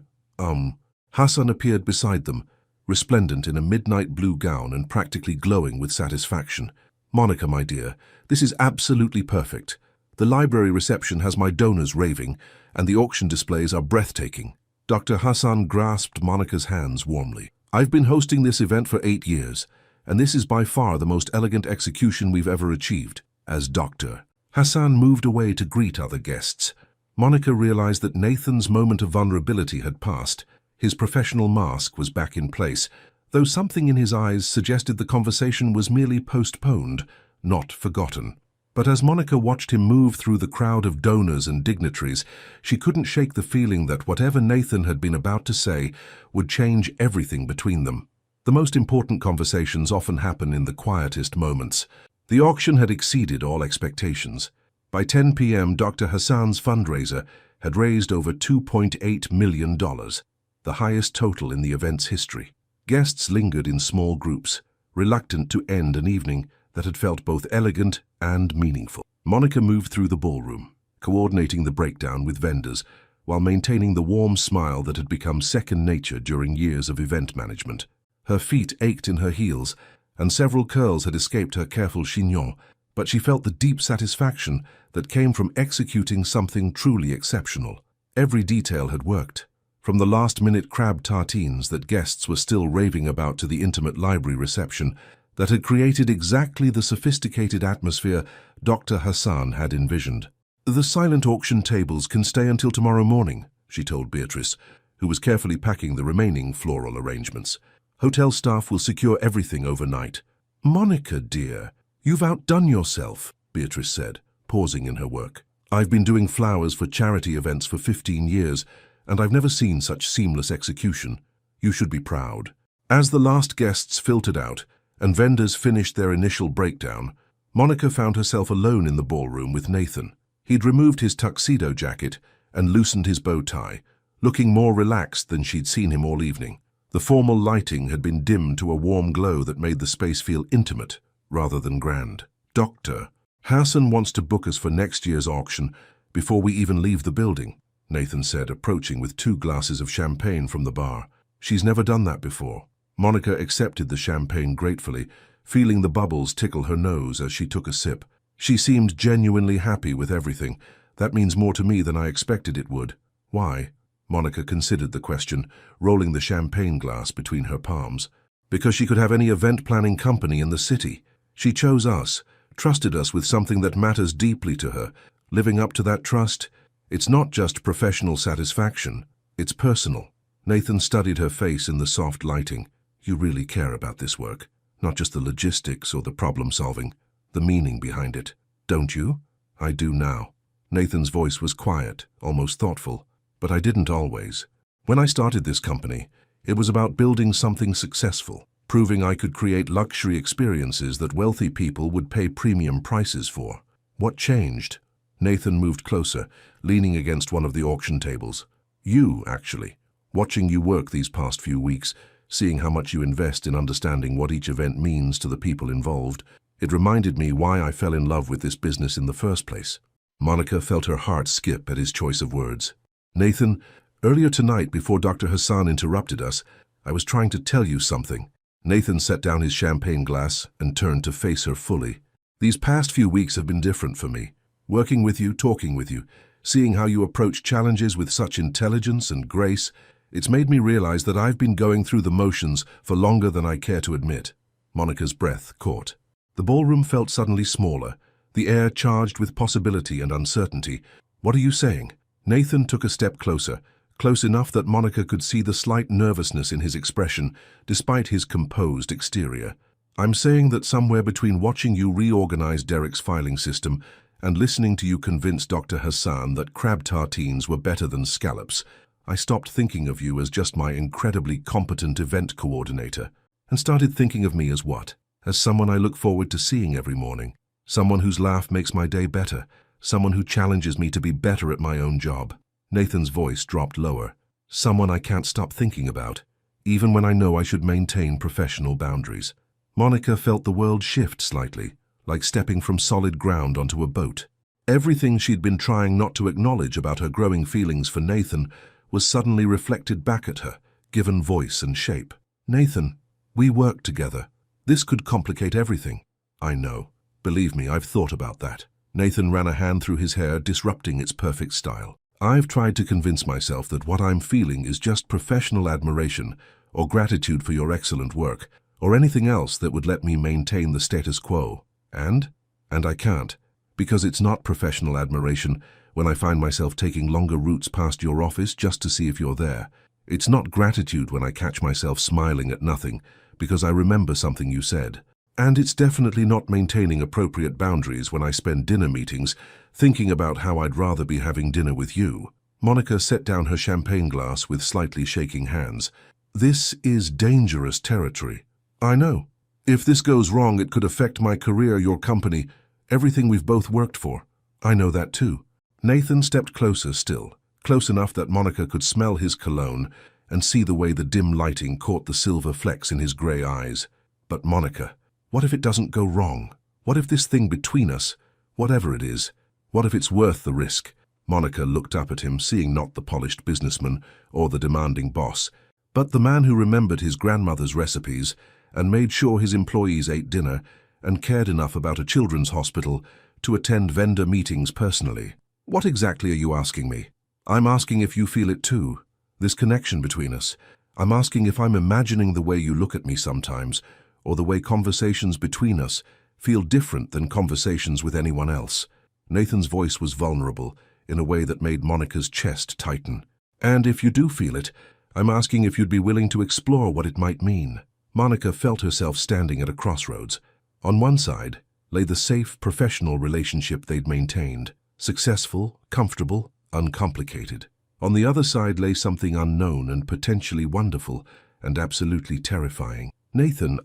Hassan appeared beside them, resplendent in a midnight blue gown and practically glowing with satisfaction. "Monica, my dear, this is absolutely perfect. The library reception has my donors raving, and the auction displays are breathtaking." Dr. Hassan grasped Monica's hands warmly. "I've been hosting this event for 8 years, and this is by far the most elegant execution we've ever achieved." As Dr. Hassan moved away to greet other guests, Monica realized that Nathan's moment of vulnerability had passed. His professional mask was back in place, though something in his eyes suggested the conversation was merely postponed, not forgotten. But as Monica watched him move through the crowd of donors and dignitaries, she couldn't shake the feeling that whatever Nathan had been about to say would change everything between them. The most important conversations often happen in the quietest moments. The auction had exceeded all expectations. By 10 p.m., Dr. Hassan's fundraiser had raised over $2.8 million, the highest total in the event's history. Guests lingered in small groups, reluctant to end an evening that had felt both elegant and meaningful. Monica moved through the ballroom, coordinating the breakdown with vendors, while maintaining the warm smile that had become second nature during years of event management. Her feet ached in her heels, and several curls had escaped her careful chignon, but she felt the deep satisfaction that came from executing something truly exceptional. Every detail had worked, from the last-minute crab tartines that guests were still raving about to the intimate library reception that had created exactly the sophisticated atmosphere Dr. Hassan had envisioned. "The silent auction tables can stay until tomorrow morning," she told Beatrice, who was carefully packing the remaining floral arrangements. "Hotel staff will secure everything overnight." "Monica, dear, you've outdone yourself," Beatrice said, pausing in her work. "I've been doing flowers for charity events for 15 years, and I've never seen such seamless execution. You should be proud." As the last guests filtered out and vendors finished their initial breakdown, Monica found herself alone in the ballroom with Nathan. He'd removed his tuxedo jacket and loosened his bow tie, looking more relaxed than she'd seen him all evening. The formal lighting had been dimmed to a warm glow that made the space feel intimate rather than grand. "Dr. Hassan wants to book us for next year's auction before we even leave the building," Nathan said, approaching with 2 glasses of champagne from the bar. "She's never done that before." Monica accepted the champagne gratefully, feeling the bubbles tickle her nose as she took a sip. She seemed genuinely happy with everything. "That means more to me than I expected it would." "Why?" Monica considered the question, rolling the champagne glass between her palms. "Because she could have any event-planning company in the city. She chose us, trusted us with something that matters deeply to her. Living up to that trust, it's not just professional satisfaction, it's personal." Nathan studied her face in the soft lighting. "You really care about this work, not just the logistics or the problem-solving, the meaning behind it, don't you?" "I do now." Nathan's voice was quiet, almost thoughtful. "But I didn't always. When I started this company, it was about building something successful, proving I could create luxury experiences that wealthy people would pay premium prices for. What changed? Nathan moved closer, leaning against one of the auction tables. You, actually. Watching you work these past few weeks, seeing how much you invest in understanding what each event means to the people involved, it reminded me why I fell in love with this business in the first place. Monica felt her heart skip at his choice of words. Nathan, earlier tonight before Dr. Hassan interrupted us, I was trying to tell you something. Nathan set down his champagne glass and turned to face her fully. These past few weeks have been different for me. Working with you, talking with you, seeing how you approach challenges with such intelligence and grace, it's made me realize that I've been going through the motions for longer than I care to admit. Monica's breath caught. The ballroom felt suddenly smaller, the air charged with possibility and uncertainty. What are you saying? Nathan took a step closer, close enough that Monica could see the slight nervousness in his expression, despite his composed exterior. I'm saying that somewhere between watching you reorganize Derek's filing system and listening to you convince Dr. Hassan that crab tartines were better than scallops, I stopped thinking of you as just my incredibly competent event coordinator and started thinking of me as what? As someone I look forward to seeing every morning, someone whose laugh makes my day better, someone who challenges me to be better at my own job. Nathan's voice dropped lower. Someone I can't stop thinking about, even when I know I should maintain professional boundaries. Monica felt the world shift slightly, like stepping from solid ground onto a boat. Everything she'd been trying not to acknowledge about her growing feelings for Nathan was suddenly reflected back at her, given voice and shape. Nathan, we work together. This could complicate everything. I know. Believe me, I've thought about that. Nathan ran a hand through his hair, disrupting its perfect style. I've tried to convince myself that what I'm feeling is just professional admiration or gratitude for your excellent work, or anything else that would let me maintain the status quo. And I can't, because it's not professional admiration when I find myself taking longer routes past your office just to see if you're there. It's not gratitude when I catch myself smiling at nothing because I remember something you said. And it's definitely not maintaining appropriate boundaries when I spend dinner meetings thinking about how I'd rather be having dinner with you. Monica set down her champagne glass with slightly shaking hands. This is dangerous territory. I know. If this goes wrong, it could affect my career, your company, everything we've both worked for. I know that too. Nathan stepped closer still, close enough that Monica could smell his cologne and see the way the dim lighting caught the silver flecks in his gray eyes. But Monica, what if it doesn't go wrong? What if this thing between us, whatever it is, what if it's worth the risk? Monica looked up at him, seeing not the polished businessman or the demanding boss, but the man who remembered his grandmother's recipes and made sure his employees ate dinner and cared enough about a children's hospital to attend vendor meetings personally. What exactly are you asking me? I'm asking if you feel it too, this connection between us. I'm asking if I'm imagining the way you look at me sometimes, or the way conversations between us feel different than conversations with anyone else. Nathan's voice was vulnerable in a way that made Monica's chest tighten. And if you do feel it, I'm asking if you'd be willing to explore what it might mean. Monica felt herself standing at a crossroads. On one side lay the safe, professional relationship they'd maintained, successful, comfortable, uncomplicated. On the other side lay something unknown and potentially wonderful and absolutely terrifying. Nathan,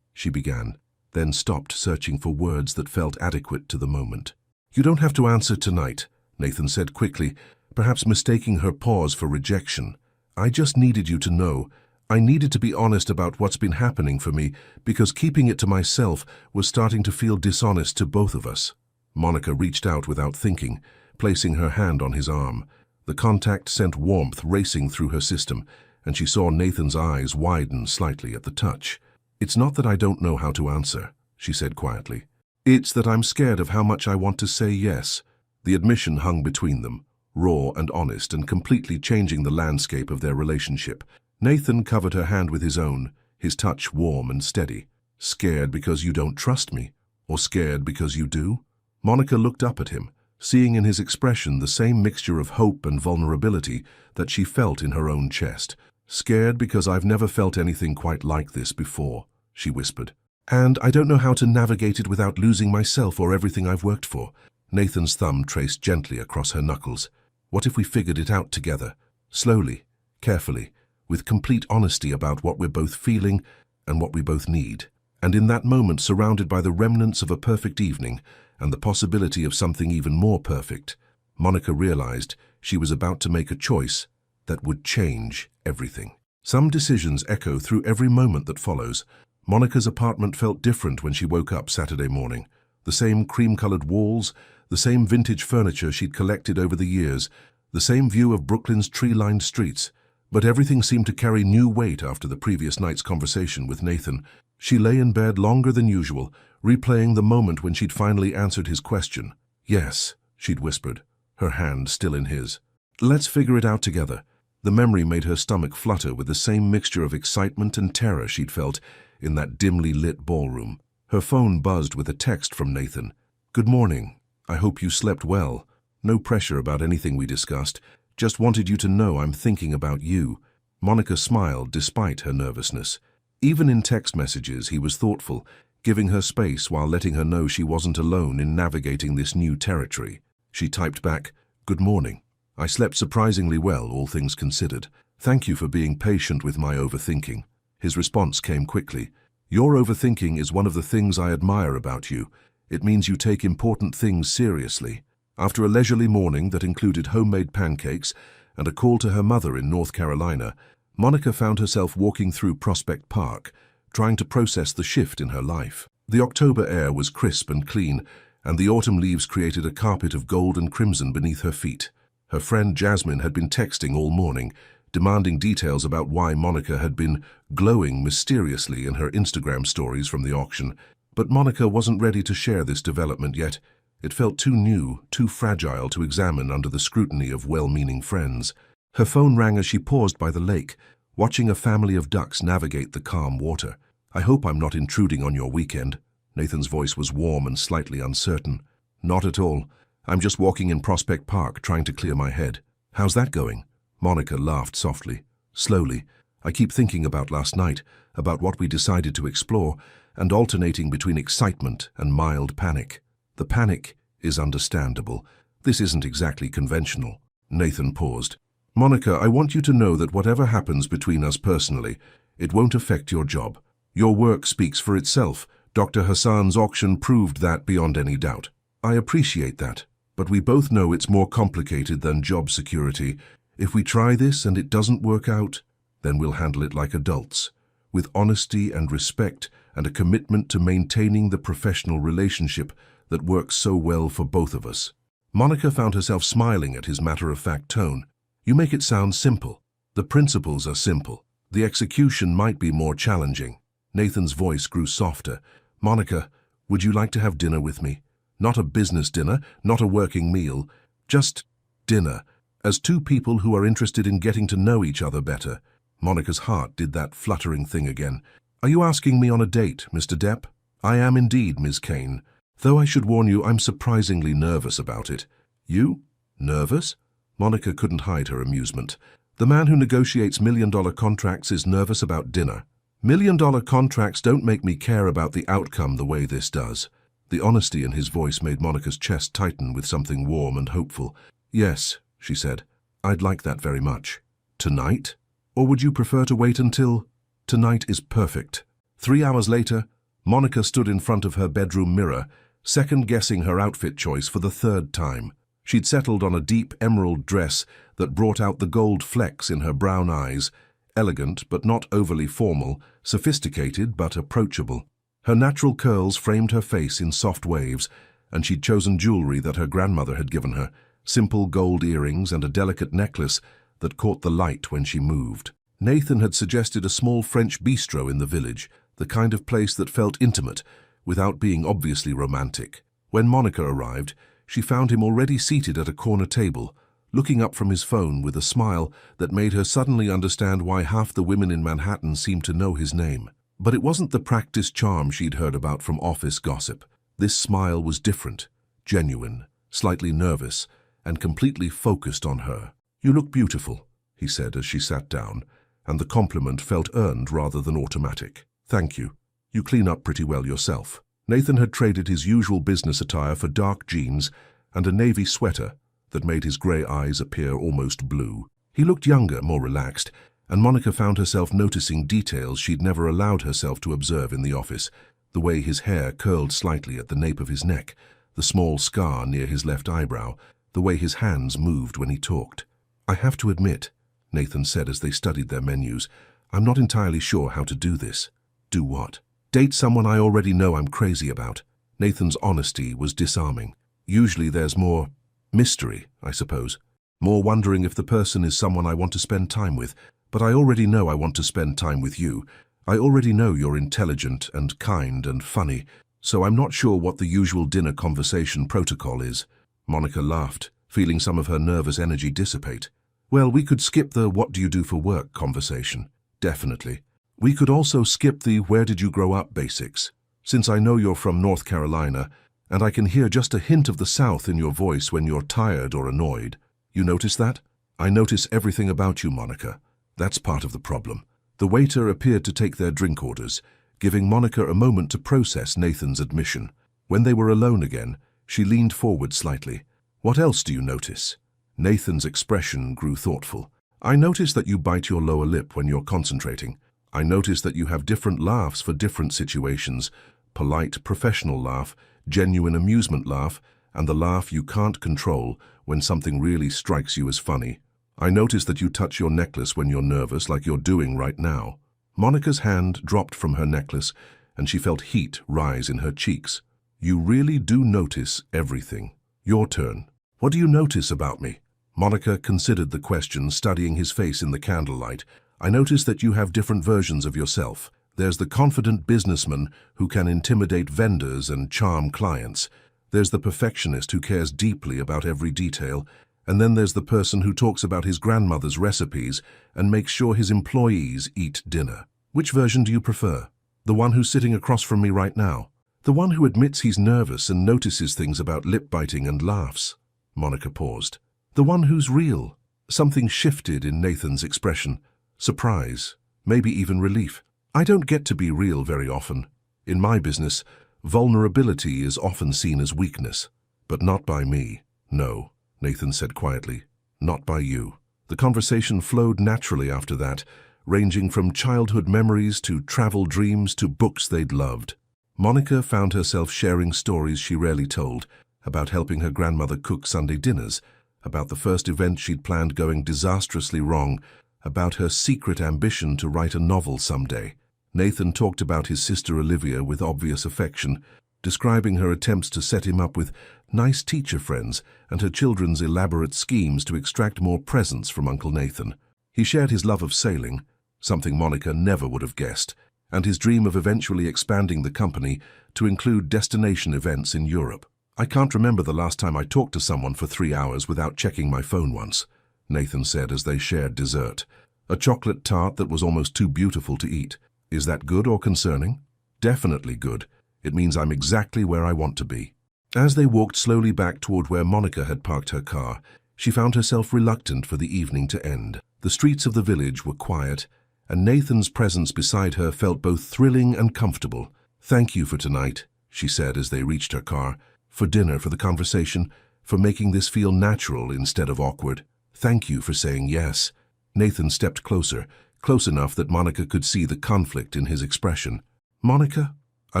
she began, then stopped, searching for words that felt adequate to the moment. You don't have to answer tonight, Nathan said quickly, perhaps mistaking her pause for rejection. I just needed you to know. I needed to be honest about what's been happening for me, because keeping it to myself was starting to feel dishonest to both of us. Monica reached out without thinking, placing her hand on his arm. The contact sent warmth racing through her system, and she saw Nathan's eyes widen slightly at the touch. It's not that I don't know how to answer, she said quietly. It's that I'm scared of how much I want to say yes. The admission hung between them, raw and honest, and completely changing the landscape of their relationship. Nathan covered her hand with his own, his touch warm and steady. Scared because you don't trust me? Or scared because you do? Monica looked up at him, seeing in his expression the same mixture of hope and vulnerability that she felt in her own chest. Scared because I've never felt anything quite like this before, she whispered. And I don't know how to navigate it without losing myself or everything I've worked for. Nathan's thumb traced gently across her knuckles. What if we figured it out together? Slowly, carefully, with complete honesty about what we're both feeling and what we both need. And in that moment, surrounded by the remnants of a perfect evening and the possibility of something even more perfect, Monica realized she was about to make a choice that would change everything. Some decisions echo through every moment that follows. Monica's apartment felt different when she woke up Saturday morning. The same cream-colored walls, the same vintage furniture she'd collected over the years, the same view of Brooklyn's tree-lined streets. But everything seemed to carry new weight after the previous night's conversation with Nathan. She lay in bed longer than usual, replaying the moment when she'd finally answered his question. "Yes," she'd whispered, her hand still in his. "Let's figure it out together." The memory made her stomach flutter with the same mixture of excitement and terror she'd felt in that dimly lit ballroom. Her phone buzzed with a text from Nathan. "Good morning. I hope you slept well. No pressure about anything we discussed. Just wanted you to know I'm thinking about you." Monica smiled despite her nervousness. Even in text messages, he was thoughtful, giving her space while letting her know she wasn't alone in navigating this new territory. She typed back, "Good morning. I slept surprisingly well, all things considered. Thank you for being patient with my overthinking." His response came quickly. "Your overthinking is one of the things I admire about you. It means you take important things seriously." After a leisurely morning that included homemade pancakes and a call to her mother in North Carolina, Monica found herself walking through Prospect Park, trying to process the shift in her life. The October air was crisp and clean, and the autumn leaves created a carpet of gold and crimson beneath her feet. Her friend Jasmine had been texting all morning, demanding details about why Monica had been glowing mysteriously in her Instagram stories from the auction. But Monica wasn't ready to share this development yet. It felt too new, too fragile to examine under the scrutiny of well-meaning friends. Her phone rang as she paused by the lake, watching a family of ducks navigate the calm water. "I hope I'm not intruding on your weekend." Nathan's voice was warm and slightly uncertain. "Not at all. I'm just walking in Prospect Park, trying to clear my head." "How's that going?" Monica laughed softly. "Slowly. I keep thinking about last night, about what we decided to explore, and alternating between excitement and mild panic. The panic is understandable. This isn't exactly conventional." Nathan paused. "Monica, I want you to know that whatever happens between us personally, it won't affect your job. Your work speaks for itself. Dr. Hassan's auction proved that beyond any doubt. I appreciate that, but we both know it's more complicated than job security. If we try this and it doesn't work out, then we'll handle it like adults, with honesty and respect and a commitment to maintaining the professional relationship that works so well for both of us." Monica found herself smiling at his matter-of-fact tone. "You make it sound simple. The principles are simple. The execution might be more challenging." Nathan's voice grew softer. "Monica, would you like to have dinner with me? Not a business dinner, not a working meal, just dinner, as two people who are interested in getting to know each other better." Monica's heart did that fluttering thing again. "Are you asking me on a date, Mr. Depp?" "I am indeed, Ms. Kane. Though I should warn you, I'm surprisingly nervous about it." "You? Nervous?" Monica couldn't hide her amusement. "The man who negotiates million-dollar contracts is nervous about dinner. Million-dollar contracts don't make me care about the outcome the way this does." The honesty in his voice made Monica's chest tighten with something warm and hopeful. "Yes," she said, "I'd like that very much." "Tonight? Or would you prefer to wait until—" "Tonight is perfect." 3 hours later, Monica stood in front of her bedroom mirror, second-guessing her outfit choice for the third time. She'd settled on a deep emerald dress that brought out the gold flecks in her brown eyes, elegant but not overly formal, sophisticated but approachable. Her natural curls framed her face in soft waves, and she'd chosen jewelry that her grandmother had given her, simple gold earrings and a delicate necklace that caught the light when she moved. Nathan had suggested a small French bistro in the village, the kind of place that felt intimate, without being obviously romantic. When Monica arrived, she found him already seated at a corner table, looking up from his phone with a smile that made her suddenly understand why half the women in Manhattan seemed to know his name. But it wasn't the practiced charm she'd heard about from office gossip. This smile was different, genuine, slightly nervous, and completely focused on her. "You look beautiful," he said as she sat down, and the compliment felt earned rather than automatic. "Thank you. You clean up pretty well yourself." Nathan had traded his usual business attire for dark jeans and a navy sweater that made his grey eyes appear almost blue. He looked younger, more relaxed, and Monica found herself noticing details she'd never allowed herself to observe in the office. The way his hair curled slightly at the nape of his neck, the small scar near his left eyebrow, the way his hands moved when he talked. "I have to admit," Nathan said as they studied their menus, "I'm not entirely sure how to do this." "Do what?" "Date someone I already know I'm crazy about." Nathan's honesty was disarming. "Usually there's more mystery, I suppose. More wondering if the person is someone I want to spend time with. But I already know I want to spend time with you. I already know you're intelligent and kind and funny, so I'm not sure what the usual dinner conversation protocol is." Monica laughed, feeling some of her nervous energy dissipate. "Well, we could skip the "what do you do for work" conversation. Definitely. We could also skip the "where did you grow up" basics. Since I know you're from North Carolina, and I can hear just a hint of the South in your voice when you're tired or annoyed. You notice that? I notice everything about you, Monica. That's part of the problem." The waiter appeared to take their drink orders, giving Monica a moment to process Nathan's admission. When they were alone again, she leaned forward slightly. "What else do you notice?" Nathan's expression grew thoughtful. "I notice that you bite your lower lip when you're concentrating. I notice that you have different laughs for different situations. Polite, professional laugh, genuine amusement laugh, and the laugh you can't control when something really strikes you as funny. I notice that you touch your necklace when you're nervous, like you're doing right now." Monica's hand dropped from her necklace, and she felt heat rise in her cheeks. "You really do notice everything. Your turn. What do you notice about me?" Monica considered the question, studying his face in the candlelight. "I notice that you have different versions of yourself. There's the confident businessman who can intimidate vendors and charm clients. There's the perfectionist who cares deeply about every detail. And then there's the person who talks about his grandmother's recipes and makes sure his employees eat dinner. Which version do you prefer? The one who's sitting across from me right now? The one who admits he's nervous and notices things about lip biting and laughs?" Monica paused. "The one who's real?" Something shifted in Nathan's expression. Surprise, maybe even relief. "I don't get to be real very often. In my business, vulnerability is often seen as weakness. But not by me, no," Nathan said quietly. "Not by you." The conversation flowed naturally after that, ranging from childhood memories to travel dreams to books they'd loved. Monica found herself sharing stories she rarely told, about helping her grandmother cook Sunday dinners, about the first event she'd planned going disastrously wrong, about her secret ambition to write a novel someday. Nathan talked about his sister Olivia with obvious affection, describing her attempts to set him up with nice teacher friends and her children's elaborate schemes to extract more presents from Uncle Nathan. He shared his love of sailing, something Monica never would have guessed, and his dream of eventually expanding the company to include destination events in Europe. "I can't remember the last time I talked to someone for 3 hours without checking my phone once," Nathan said as they shared dessert. "A chocolate tart that was almost too beautiful to eat. Is that good or concerning?" "Definitely good. It means I'm exactly where I want to be." As they walked slowly back toward where Monica had parked her car, she found herself reluctant for the evening to end. The streets of the village were quiet, and Nathan's presence beside her felt both thrilling and comfortable. "Thank you for tonight," she said as they reached her car. "For dinner, for the conversation, for making this feel natural instead of awkward. Thank you for saying yes." Nathan stepped closer, close enough that Monica could see the conflict in his expression. "Monica, I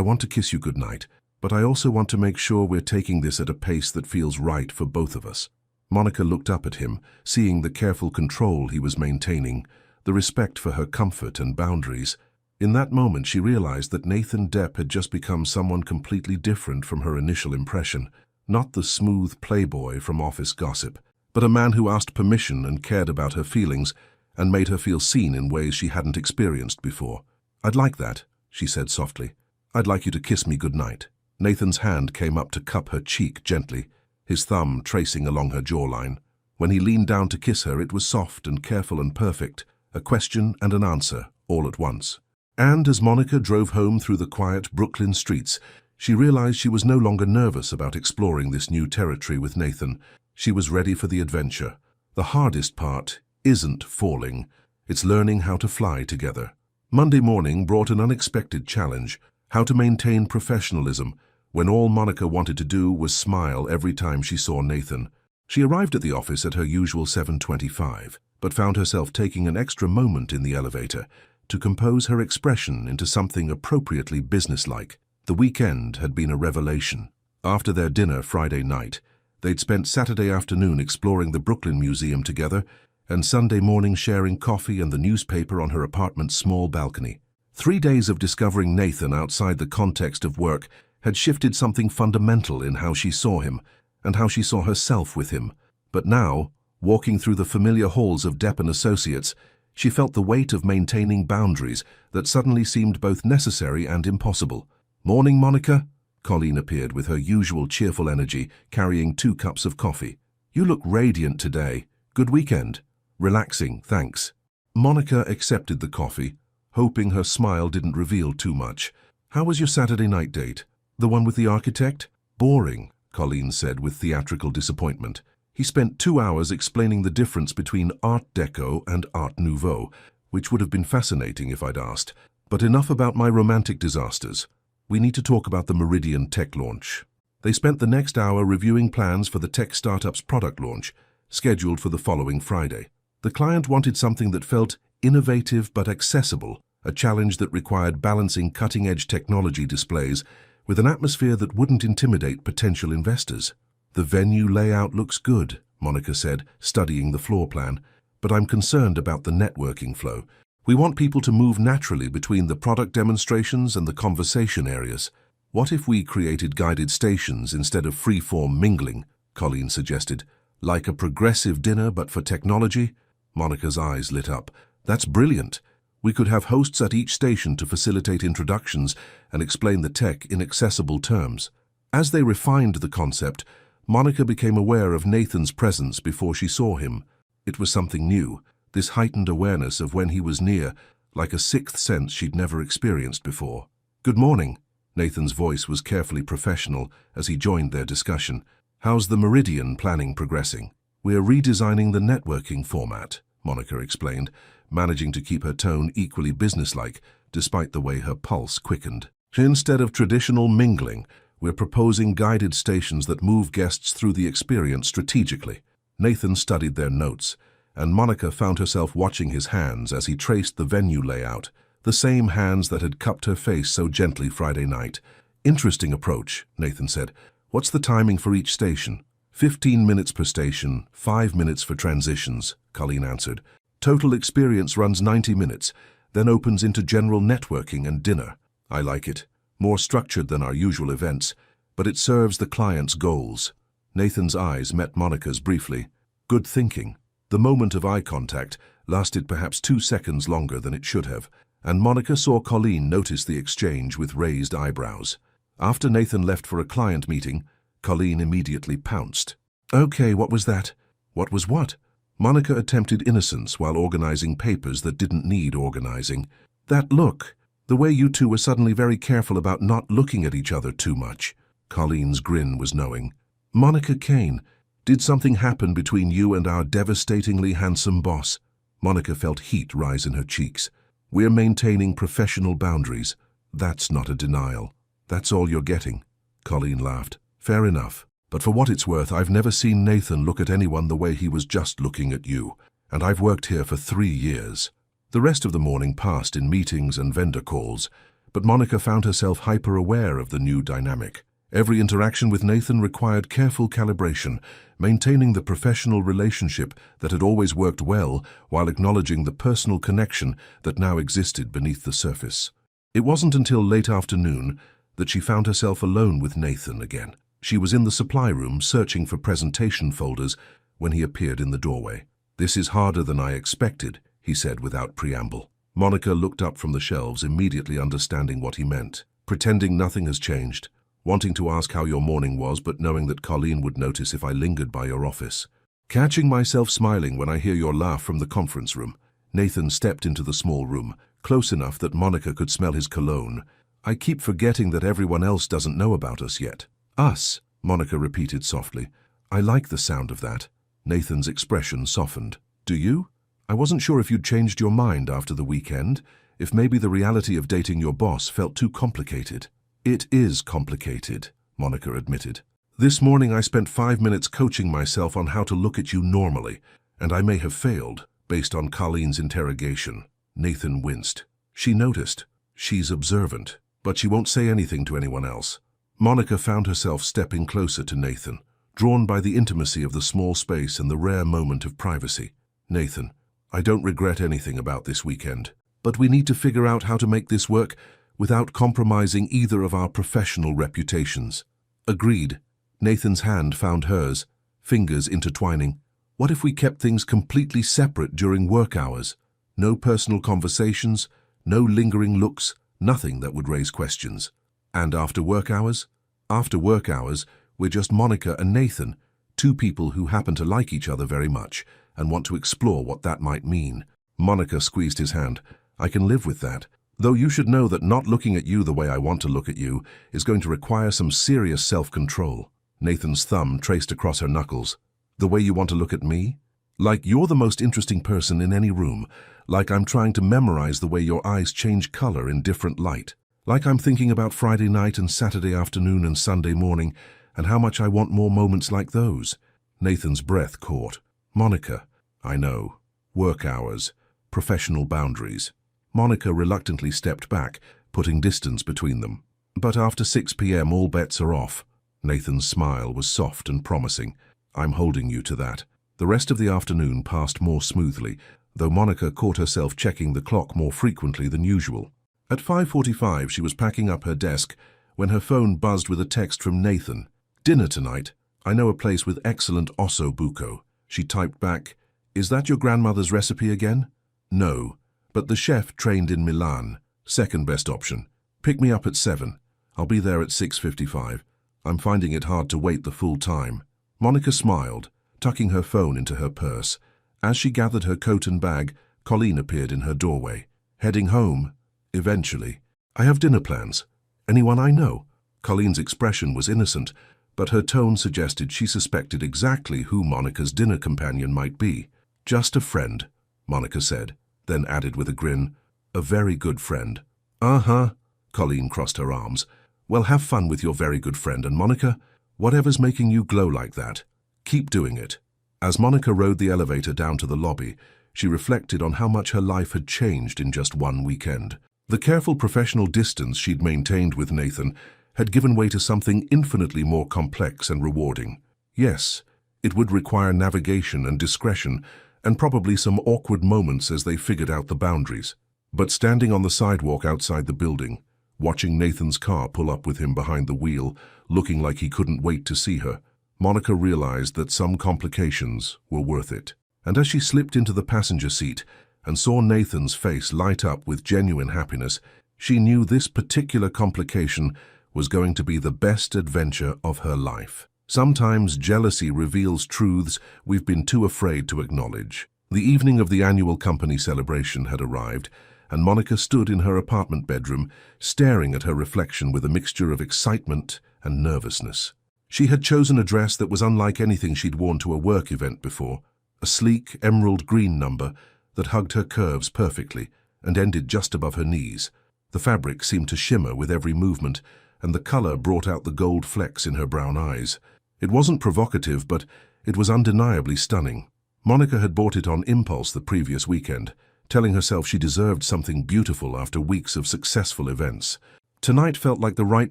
want to kiss you goodnight, but I also want to make sure we're taking this at a pace that feels right for both of us." Monica looked up at him, seeing the careful control he was maintaining, the respect for her comfort and boundaries. In that moment, she realized that Nathan Depp had just become someone completely different from her initial impression. Not the smooth playboy from office gossip, but a man who asked permission and cared about her feelings and made her feel seen in ways she hadn't experienced before. "I'd like that," she said softly. "I'd like you to kiss me goodnight." Nathan's hand came up to cup her cheek gently, his thumb tracing along her jawline. When he leaned down to kiss her, it was soft and careful and perfect, a question and an answer, all at once. And as Monica drove home through the quiet Brooklyn streets, she realized she was no longer nervous about exploring this new territory with Nathan. She was ready for the adventure. The hardest part isn't falling, it's learning how to fly together. Monday morning brought an unexpected challenge: how to maintain professionalism when all Monica wanted to do was smile every time she saw Nathan. She arrived at the office at her usual 7:25. but found herself taking an extra moment in the elevator to compose her expression into something appropriately businesslike. The weekend had been a revelation. After their dinner Friday night, they'd spent Saturday afternoon exploring the Brooklyn Museum together and Sunday morning sharing coffee and the newspaper on her apartment's small balcony. 3 days of discovering Nathan outside the context of work had shifted something fundamental in how she saw him and how she saw herself with him. But now, walking through the familiar halls of Depp & Associates, she felt the weight of maintaining boundaries that suddenly seemed both necessary and impossible. "Morning, Monica." Colleen appeared with her usual cheerful energy, carrying 2 cups of coffee. "You look radiant today. Good weekend?" "Relaxing, thanks." Monica accepted the coffee, hoping her smile didn't reveal too much. "How was your Saturday night date? The one with the architect?" "Boring," Colleen said with theatrical disappointment. "He spent 2 hours explaining the difference between Art Deco and Art Nouveau, which would have been fascinating if I'd asked. But enough about my romantic disasters. We need to talk about the Meridian tech launch." They spent the next hour reviewing plans for the tech startup's product launch, scheduled for the following Friday. The client wanted something that felt innovative but accessible, a challenge that required balancing cutting-edge technology displays with an atmosphere that wouldn't intimidate potential investors. "The venue layout looks good," Monica said, studying the floor plan, "but I'm concerned about the networking flow. We want people to move naturally between the product demonstrations and the conversation areas. What if we created guided stations instead of free-form mingling?" Colleen suggested. "Like a progressive dinner but for technology?" Monica's eyes lit up. "That's brilliant. We could have hosts at each station to facilitate introductions and explain the tech in accessible terms." As they refined the concept, Monica became aware of Nathan's presence before she saw him. It was something new, this heightened awareness of when he was near, like a sixth sense she'd never experienced before. "Good morning." Nathan's voice was carefully professional as he joined their discussion. "How's the Meridian planning progressing?" "We're redesigning the networking format," Monica explained, managing to keep her tone equally businesslike despite the way her pulse quickened. "Instead of traditional mingling, we're proposing guided stations that move guests through the experience strategically." Nathan studied their notes, and Monica found herself watching his hands as he traced the venue layout, the same hands that had cupped her face so gently Friday night. "Interesting approach," Nathan said. "What's the timing for each station?" 15 minutes per station, 5 minutes for transitions," Colleen answered. "Total experience runs 90 minutes, then opens into general networking and dinner." "I like it. More structured than our usual events, but it serves the client's goals." Nathan's eyes met Monica's briefly. "Good thinking." The moment of eye contact lasted perhaps 2 seconds longer than it should have, and Monica saw Colleen notice the exchange with raised eyebrows. After Nathan left for a client meeting, Colleen immediately pounced. "Okay, what was that?" "What was what?" Monica attempted innocence while organizing papers that didn't need organizing. "That look. The way you two were suddenly very careful about not looking at each other too much." Colleen's grin was knowing. "Monica Kane, did something happen between you and our devastatingly handsome boss?" Monica felt heat rise in her cheeks. "We're maintaining professional boundaries. That's not a denial. That's all you're getting." Colleen laughed. "Fair enough. But for what it's worth, I've never seen Nathan look at anyone the way he was just looking at you, and I've worked here for 3 years. The rest of the morning passed in meetings and vendor calls, but Monica found herself hyper-aware of the new dynamic. Every interaction with Nathan required careful calibration, maintaining the professional relationship that had always worked well while acknowledging the personal connection that now existed beneath the surface. It wasn't until late afternoon that she found herself alone with Nathan again. She was in the supply room searching for presentation folders when he appeared in the doorway. "This is harder than I expected," he said without preamble. Monica looked up from the shelves, immediately understanding what he meant. "Pretending nothing has changed. Wanting to ask how your morning was, but knowing that Colleen would notice if I lingered by your office. Catching myself smiling when I hear your laugh from the conference room." Nathan stepped into the small room, close enough that Monica could smell his cologne. "I keep forgetting that everyone else doesn't know about us yet." "Us," Monica repeated softly. "I like the sound of that." Nathan's expression softened. "Do you? I wasn't sure if you'd changed your mind after the weekend, if maybe the reality of dating your boss felt too complicated." "It is complicated," Monica admitted. "This morning I spent 5 minutes coaching myself on how to look at you normally, and I may have failed, based on Colleen's interrogation. Nathan winced. She noticed. She's observant, but she won't say anything to anyone else. Monica found herself stepping closer to Nathan, drawn by the intimacy of the small space and the rare moment of privacy. Nathan, I don't regret anything about this weekend, but we need to figure out how to make this work without compromising either of our professional reputations. Agreed. Nathan's hand found hers, fingers intertwining. What if we kept things completely separate during work hours? No personal conversations, no lingering looks, nothing that would raise questions. And after work hours? After work hours, we're just Monica and Nathan, two people who happen to like each other very much and want to explore what that might mean. Monica squeezed his hand. I can live with that. Though you should know that not looking at you the way I want to look at you is going to require some serious self-control. Nathan's thumb traced across her knuckles. The way you want to look at me? Like you're the most interesting person in any room. Like I'm trying to memorize the way your eyes change color in different light. Like I'm thinking about Friday night and Saturday afternoon and Sunday morning and how much I want more moments like those. Nathan's breath caught. Monica, I know. Work hours. Professional boundaries. Monica reluctantly stepped back, putting distance between them. But after 6 p.m. all bets are off. Nathan's smile was soft and promising. I'm holding you to that. The rest of the afternoon passed more smoothly, though Monica caught herself checking the clock more frequently than usual. At 5:45 she was packing up her desk when her phone buzzed with a text from Nathan. Dinner tonight. I know a place with excellent osso buco. She typed back, Is that your grandmother's recipe again? No, but the chef trained in Milan. Second best option. Pick me up at 7. I'll be there at 6:55. I'm finding it hard to wait the full time. Monica smiled, tucking her phone into her purse. As she gathered her coat and bag, Colleen appeared in her doorway. Heading home? Eventually. I have dinner plans. Anyone I know? Colleen's expression was innocent, but her tone suggested she suspected exactly who Monica's dinner companion might be. Just a friend, Monica said, then added with a grin, a very good friend. Uh-huh, Colleen crossed her arms. Well, have fun with your very good friend, and Monica, whatever's making you glow like that, keep doing it. As Monica rode the elevator down to the lobby, she reflected on how much her life had changed in just one weekend. The careful professional distance she'd maintained with Nathan had given way to something infinitely more complex and rewarding. Yes, it would require navigation and discretion, and probably some awkward moments as they figured out the boundaries. But standing on the sidewalk outside the building, watching Nathan's car pull up with him behind the wheel, looking like he couldn't wait to see her, Monica realized that some complications were worth it. And as she slipped into the passenger seat and saw Nathan's face light up with genuine happiness, she knew this particular complication was going to be the best adventure of her life. Sometimes jealousy reveals truths we've been too afraid to acknowledge. The evening of the annual company celebration had arrived, and Monica stood in her apartment bedroom, staring at her reflection with a mixture of excitement and nervousness. She had chosen a dress that was unlike anything she'd worn to a work event before, a sleek emerald green number that hugged her curves perfectly and ended just above her knees. The fabric seemed to shimmer with every movement, and the color brought out the gold flecks in her brown eyes. It wasn't provocative, but it was undeniably stunning. Monica had bought it on impulse the previous weekend, telling herself she deserved something beautiful after weeks of successful events. Tonight felt like the right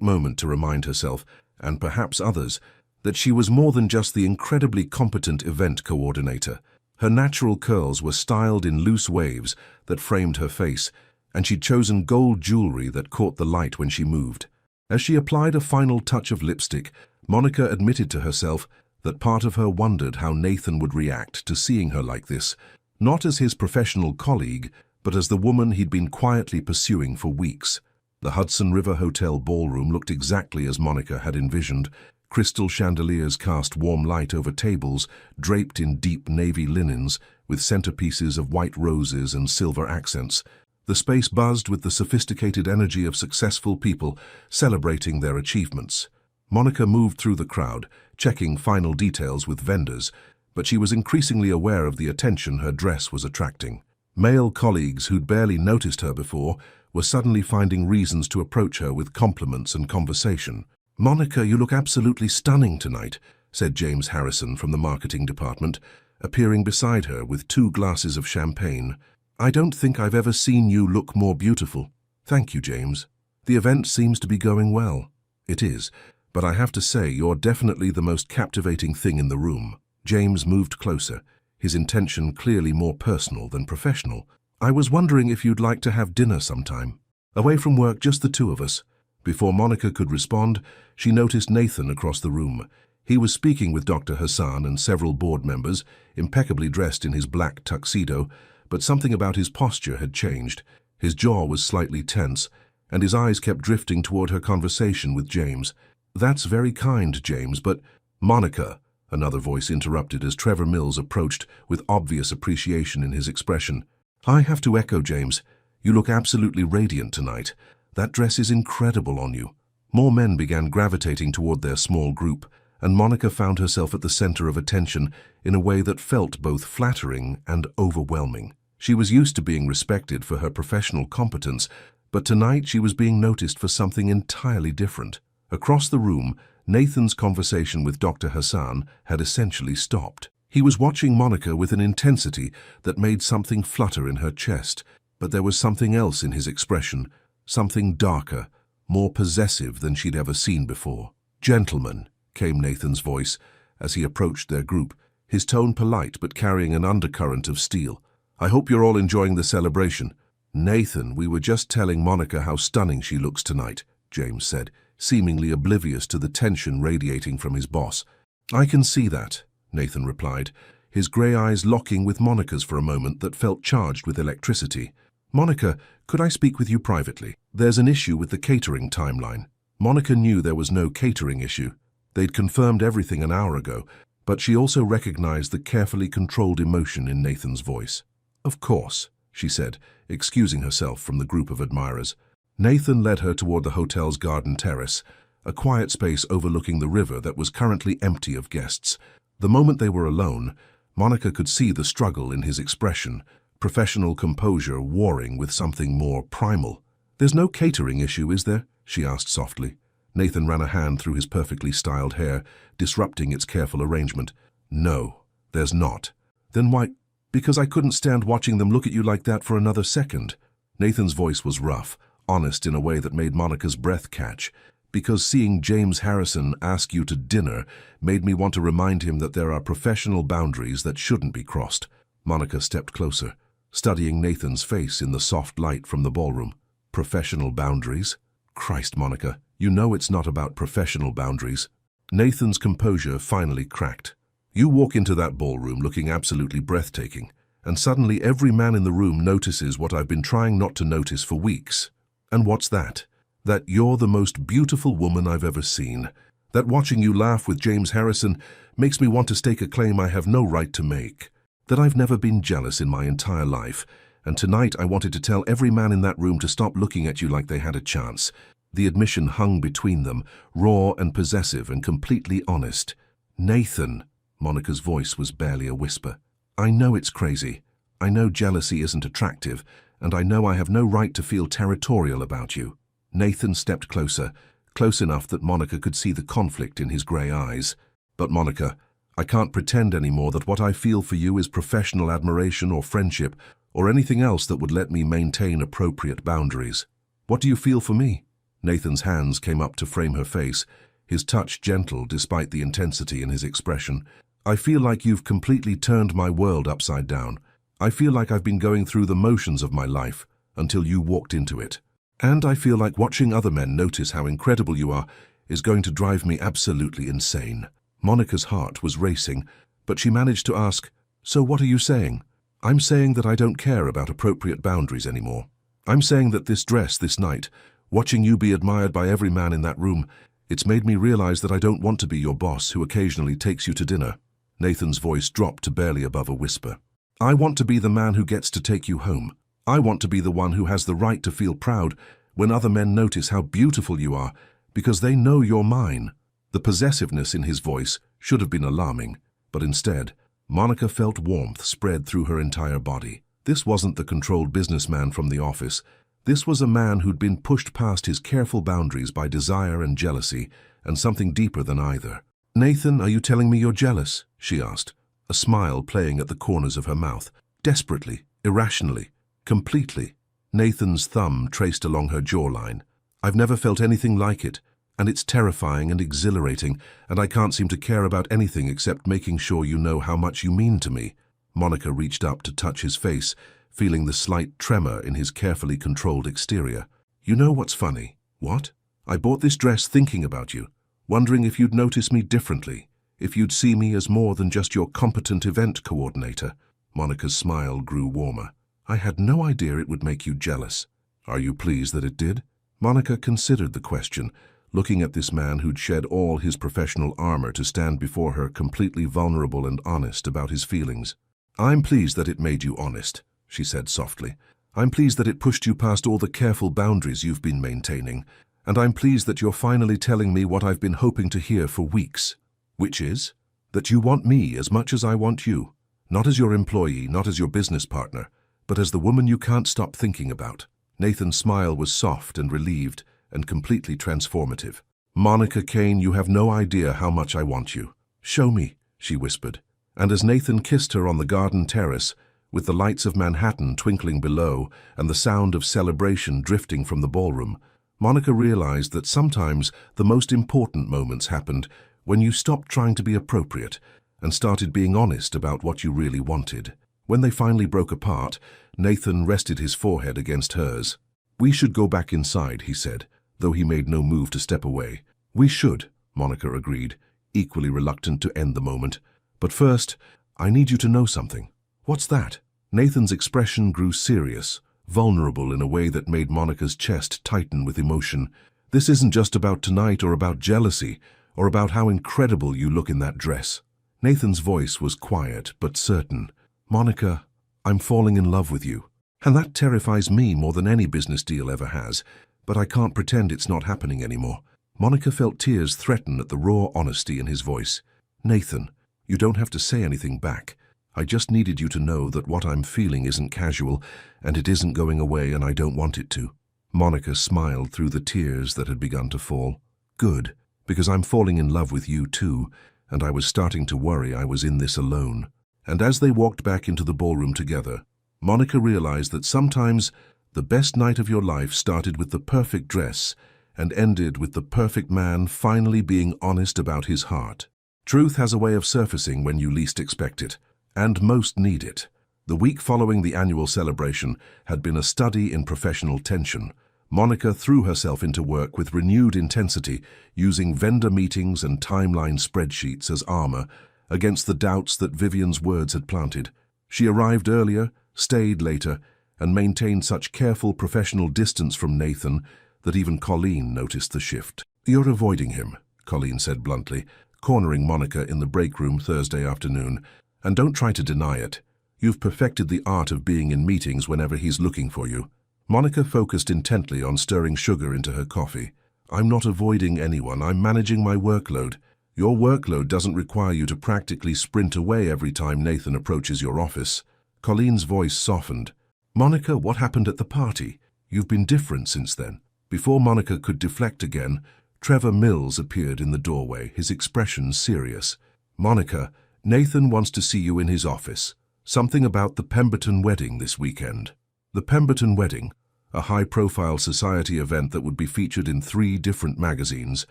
moment to remind herself, and perhaps others, that she was more than just the incredibly competent event coordinator. Her natural curls were styled in loose waves that framed her face, and she'd chosen gold jewelry that caught the light when she moved. As she applied a final touch of lipstick, Monica admitted to herself that part of her wondered how Nathan would react to seeing her like this, not as his professional colleague, but as the woman he'd been quietly pursuing for weeks. The Hudson River Hotel ballroom looked exactly as Monica had envisioned. Crystal chandeliers cast warm light over tables draped in deep navy linens with centerpieces of white roses and silver accents. The space buzzed with the sophisticated energy of successful people celebrating their achievements. Monica moved through the crowd, checking final details with vendors, but she was increasingly aware of the attention her dress was attracting. Male colleagues who'd barely noticed her before were suddenly finding reasons to approach her with compliments and conversation. "Monica, you look absolutely stunning tonight," said James Harrison from the marketing department, appearing beside her with 2 glasses of champagne. "I don't think I've ever seen you look more beautiful." "Thank you, James. The event seems to be going well." "It is, but I have to say you're definitely the most captivating thing in the room." James moved closer, his intention clearly more personal than professional. "I was wondering if you'd like to have dinner sometime. Away from work, just the 2 of us." Before Monica could respond, she noticed Nathan across the room. He was speaking with Dr. Hassan and several board members, impeccably dressed in his black tuxedo, but something about his posture had changed. His jaw was slightly tense, and his eyes kept drifting toward her conversation with James. "That's very kind, James, but—" "Monica," another voice interrupted as Trevor Mills approached with obvious appreciation in his expression. "I have to echo, James. You look absolutely radiant tonight. That dress is incredible on you." More men began gravitating toward their small group, and Monica found herself at the center of attention in a way that felt both flattering and overwhelming. She was used to being respected for her professional competence, but tonight she was being noticed for something entirely different. Across the room, Nathan's conversation with Dr. Hassan had essentially stopped. He was watching Monica with an intensity that made something flutter in her chest, but there was something else in his expression, something darker, more possessive than she'd ever seen before. "Gentlemen," came Nathan's voice as he approached their group, his tone polite but carrying an undercurrent of steel. "I hope you're all enjoying the celebration." "Nathan, we were just telling Monica how stunning she looks tonight," James said, seemingly oblivious to the tension radiating from his boss. "I can see that," Nathan replied, his grey eyes locking with Monica's for a moment that felt charged with electricity. "Monica, could I speak with you privately? There's an issue with the catering timeline." Monica knew there was no catering issue. They'd confirmed everything an hour ago, but she also recognized the carefully controlled emotion in Nathan's voice. "Of course," she said, excusing herself from the group of admirers. Nathan led her toward the hotel's garden terrace, a quiet space overlooking the river that was currently empty of guests. The moment they were alone, Monica could see the struggle in his expression, professional composure warring with something more primal. "There's no catering issue, is there?" she asked softly. Nathan ran a hand through his perfectly styled hair, disrupting its careful arrangement. "No, there's not." "Then why—" "Because I couldn't stand watching them look at you like that for another second." Nathan's voice was rough, honest in a way that made Monica's breath catch. "Because seeing James Harrison ask you to dinner made me want to remind him that there are professional boundaries that shouldn't be crossed." Monica stepped closer, studying Nathan's face in the soft light from the ballroom. "Professional boundaries? Christ, Monica, you know it's not about professional boundaries." Nathan's composure finally cracked. "You walk into that ballroom looking absolutely breathtaking, and suddenly every man in the room notices what I've been trying not to notice for weeks. And what's that? That you're the most beautiful woman I've ever seen. That watching you laugh with James Harrison makes me want to stake a claim I have no right to make. That I've never been jealous in my entire life, and tonight I wanted to tell every man in that room to stop looking at you like they had a chance." The admission hung between them, raw and possessive and completely honest. "Nathan," Monica's voice was barely a whisper. "I know it's crazy. I know jealousy isn't attractive, and I know I have no right to feel territorial about you." Nathan stepped closer, close enough that Monica could see the conflict in his grey eyes. "But Monica, I can't pretend anymore that what I feel for you is professional admiration or friendship or anything else that would let me maintain appropriate boundaries. What do you feel for me?" Nathan's hands came up to frame her face, his touch gentle despite the intensity in his expression. "I feel like you've completely turned my world upside down. I feel like I've been going through the motions of my life until you walked into it. And I feel like watching other men notice how incredible you are is going to drive me absolutely insane." Monica's heart was racing, but she managed to ask, "So what are you saying?" "I'm saying that I don't care about appropriate boundaries anymore. I'm saying that this dress, this night, watching you be admired by every man in that room, it's made me realize that I don't want to be your boss who occasionally takes you to dinner." Nathan's voice dropped to barely above a whisper. "I want to be the man who gets to take you home. I want to be the one who has the right to feel proud when other men notice how beautiful you are, because they know you're mine." The possessiveness in his voice should have been alarming, but instead, Monica felt warmth spread through her entire body. This wasn't the controlled businessman from the office. This was a man who'd been pushed past his careful boundaries by desire and jealousy, and something deeper than either. "Nathan, are you telling me you're jealous?" she asked. a smile playing at the corners of her mouth. Desperately, irrationally, completely. Nathan's thumb traced along her jawline. I've never felt anything like it, and it's terrifying and exhilarating, and I can't seem to care about anything except making sure you know how much you mean to me. Monica reached up to touch his face, feeling the slight tremor in his carefully controlled exterior. You know what's funny? What? I bought this dress thinking about you, wondering if you'd notice me differently, if you'd see me as more than just your competent event coordinator. Monica's smile grew warmer. I had no idea it would make you jealous. Are you pleased that it did? Monica considered the question, looking at this man who'd shed all his professional armor to stand before her completely vulnerable and honest about his feelings. I'm pleased that it made you honest, she said softly. I'm pleased that it pushed you past all the careful boundaries you've been maintaining, and I'm pleased that you're finally telling me what I've been hoping to hear for weeks, which is that you want me as much as I want you, not as your employee, not as your business partner, but as the woman you can't stop thinking about. Nathan's smile was soft and relieved and completely transformative. Monica Kane, you have no idea how much I want you. Show me, she whispered. And as Nathan kissed her on the garden terrace, with the lights of Manhattan twinkling below and the sound of celebration drifting from the ballroom, Monica realized that sometimes the most important moments happened when you stopped trying to be appropriate and started being honest about what you really wanted. When they finally broke apart, Nathan rested his forehead against hers. We should go back inside, he said, though he made no move to step away. We should, Monica agreed, equally reluctant to end the moment. But first, I need you to know something. What's that? Nathan's expression grew serious, vulnerable in a way that made Monica's chest tighten with emotion. This isn't just about tonight or about jealousy or about how incredible you look in that dress. Nathan's voice was quiet but certain. Monica, I'm falling in love with you. And that terrifies me more than any business deal ever has, but I can't pretend it's not happening anymore. Monica felt tears threaten at the raw honesty in his voice. Nathan, you don't have to say anything back. I just needed you to know that what I'm feeling isn't casual, and it isn't going away, and I don't want it to. Monica smiled through the tears that had begun to fall. Good, because I'm falling in love with you too, and I was starting to worry I was in this alone. And as they walked back into the ballroom together, Monica realized that sometimes the best night of your life started with the perfect dress and ended with the perfect man finally being honest about his heart. Truth has a way of surfacing when you least expect it, and most need it. The week following the annual celebration had been a study in professional tension. Monica threw herself into work with renewed intensity, using vendor meetings and timeline spreadsheets as armor against the doubts that Vivian's words had planted. She arrived earlier, stayed later, and maintained such careful professional distance from Nathan that even Colleen noticed the shift. You're avoiding him, Colleen said bluntly, cornering Monica in the break room Thursday afternoon. And don't try to deny it. You've perfected the art of being in meetings whenever he's looking for you. Monica focused intently on stirring sugar into her coffee. I'm not avoiding anyone, I'm managing my workload. Your workload doesn't require you to practically sprint away every time Nathan approaches your office. Colleen's voice softened. Monica, what happened at the party? You've been different since then. Before Monica could deflect again, Trevor Mills appeared in the doorway, his expression serious. Monica, Nathan wants to see you in his office. Something about the Pemberton wedding this weekend. The Pemberton wedding, a high-profile society event that would be featured in 3 different magazines,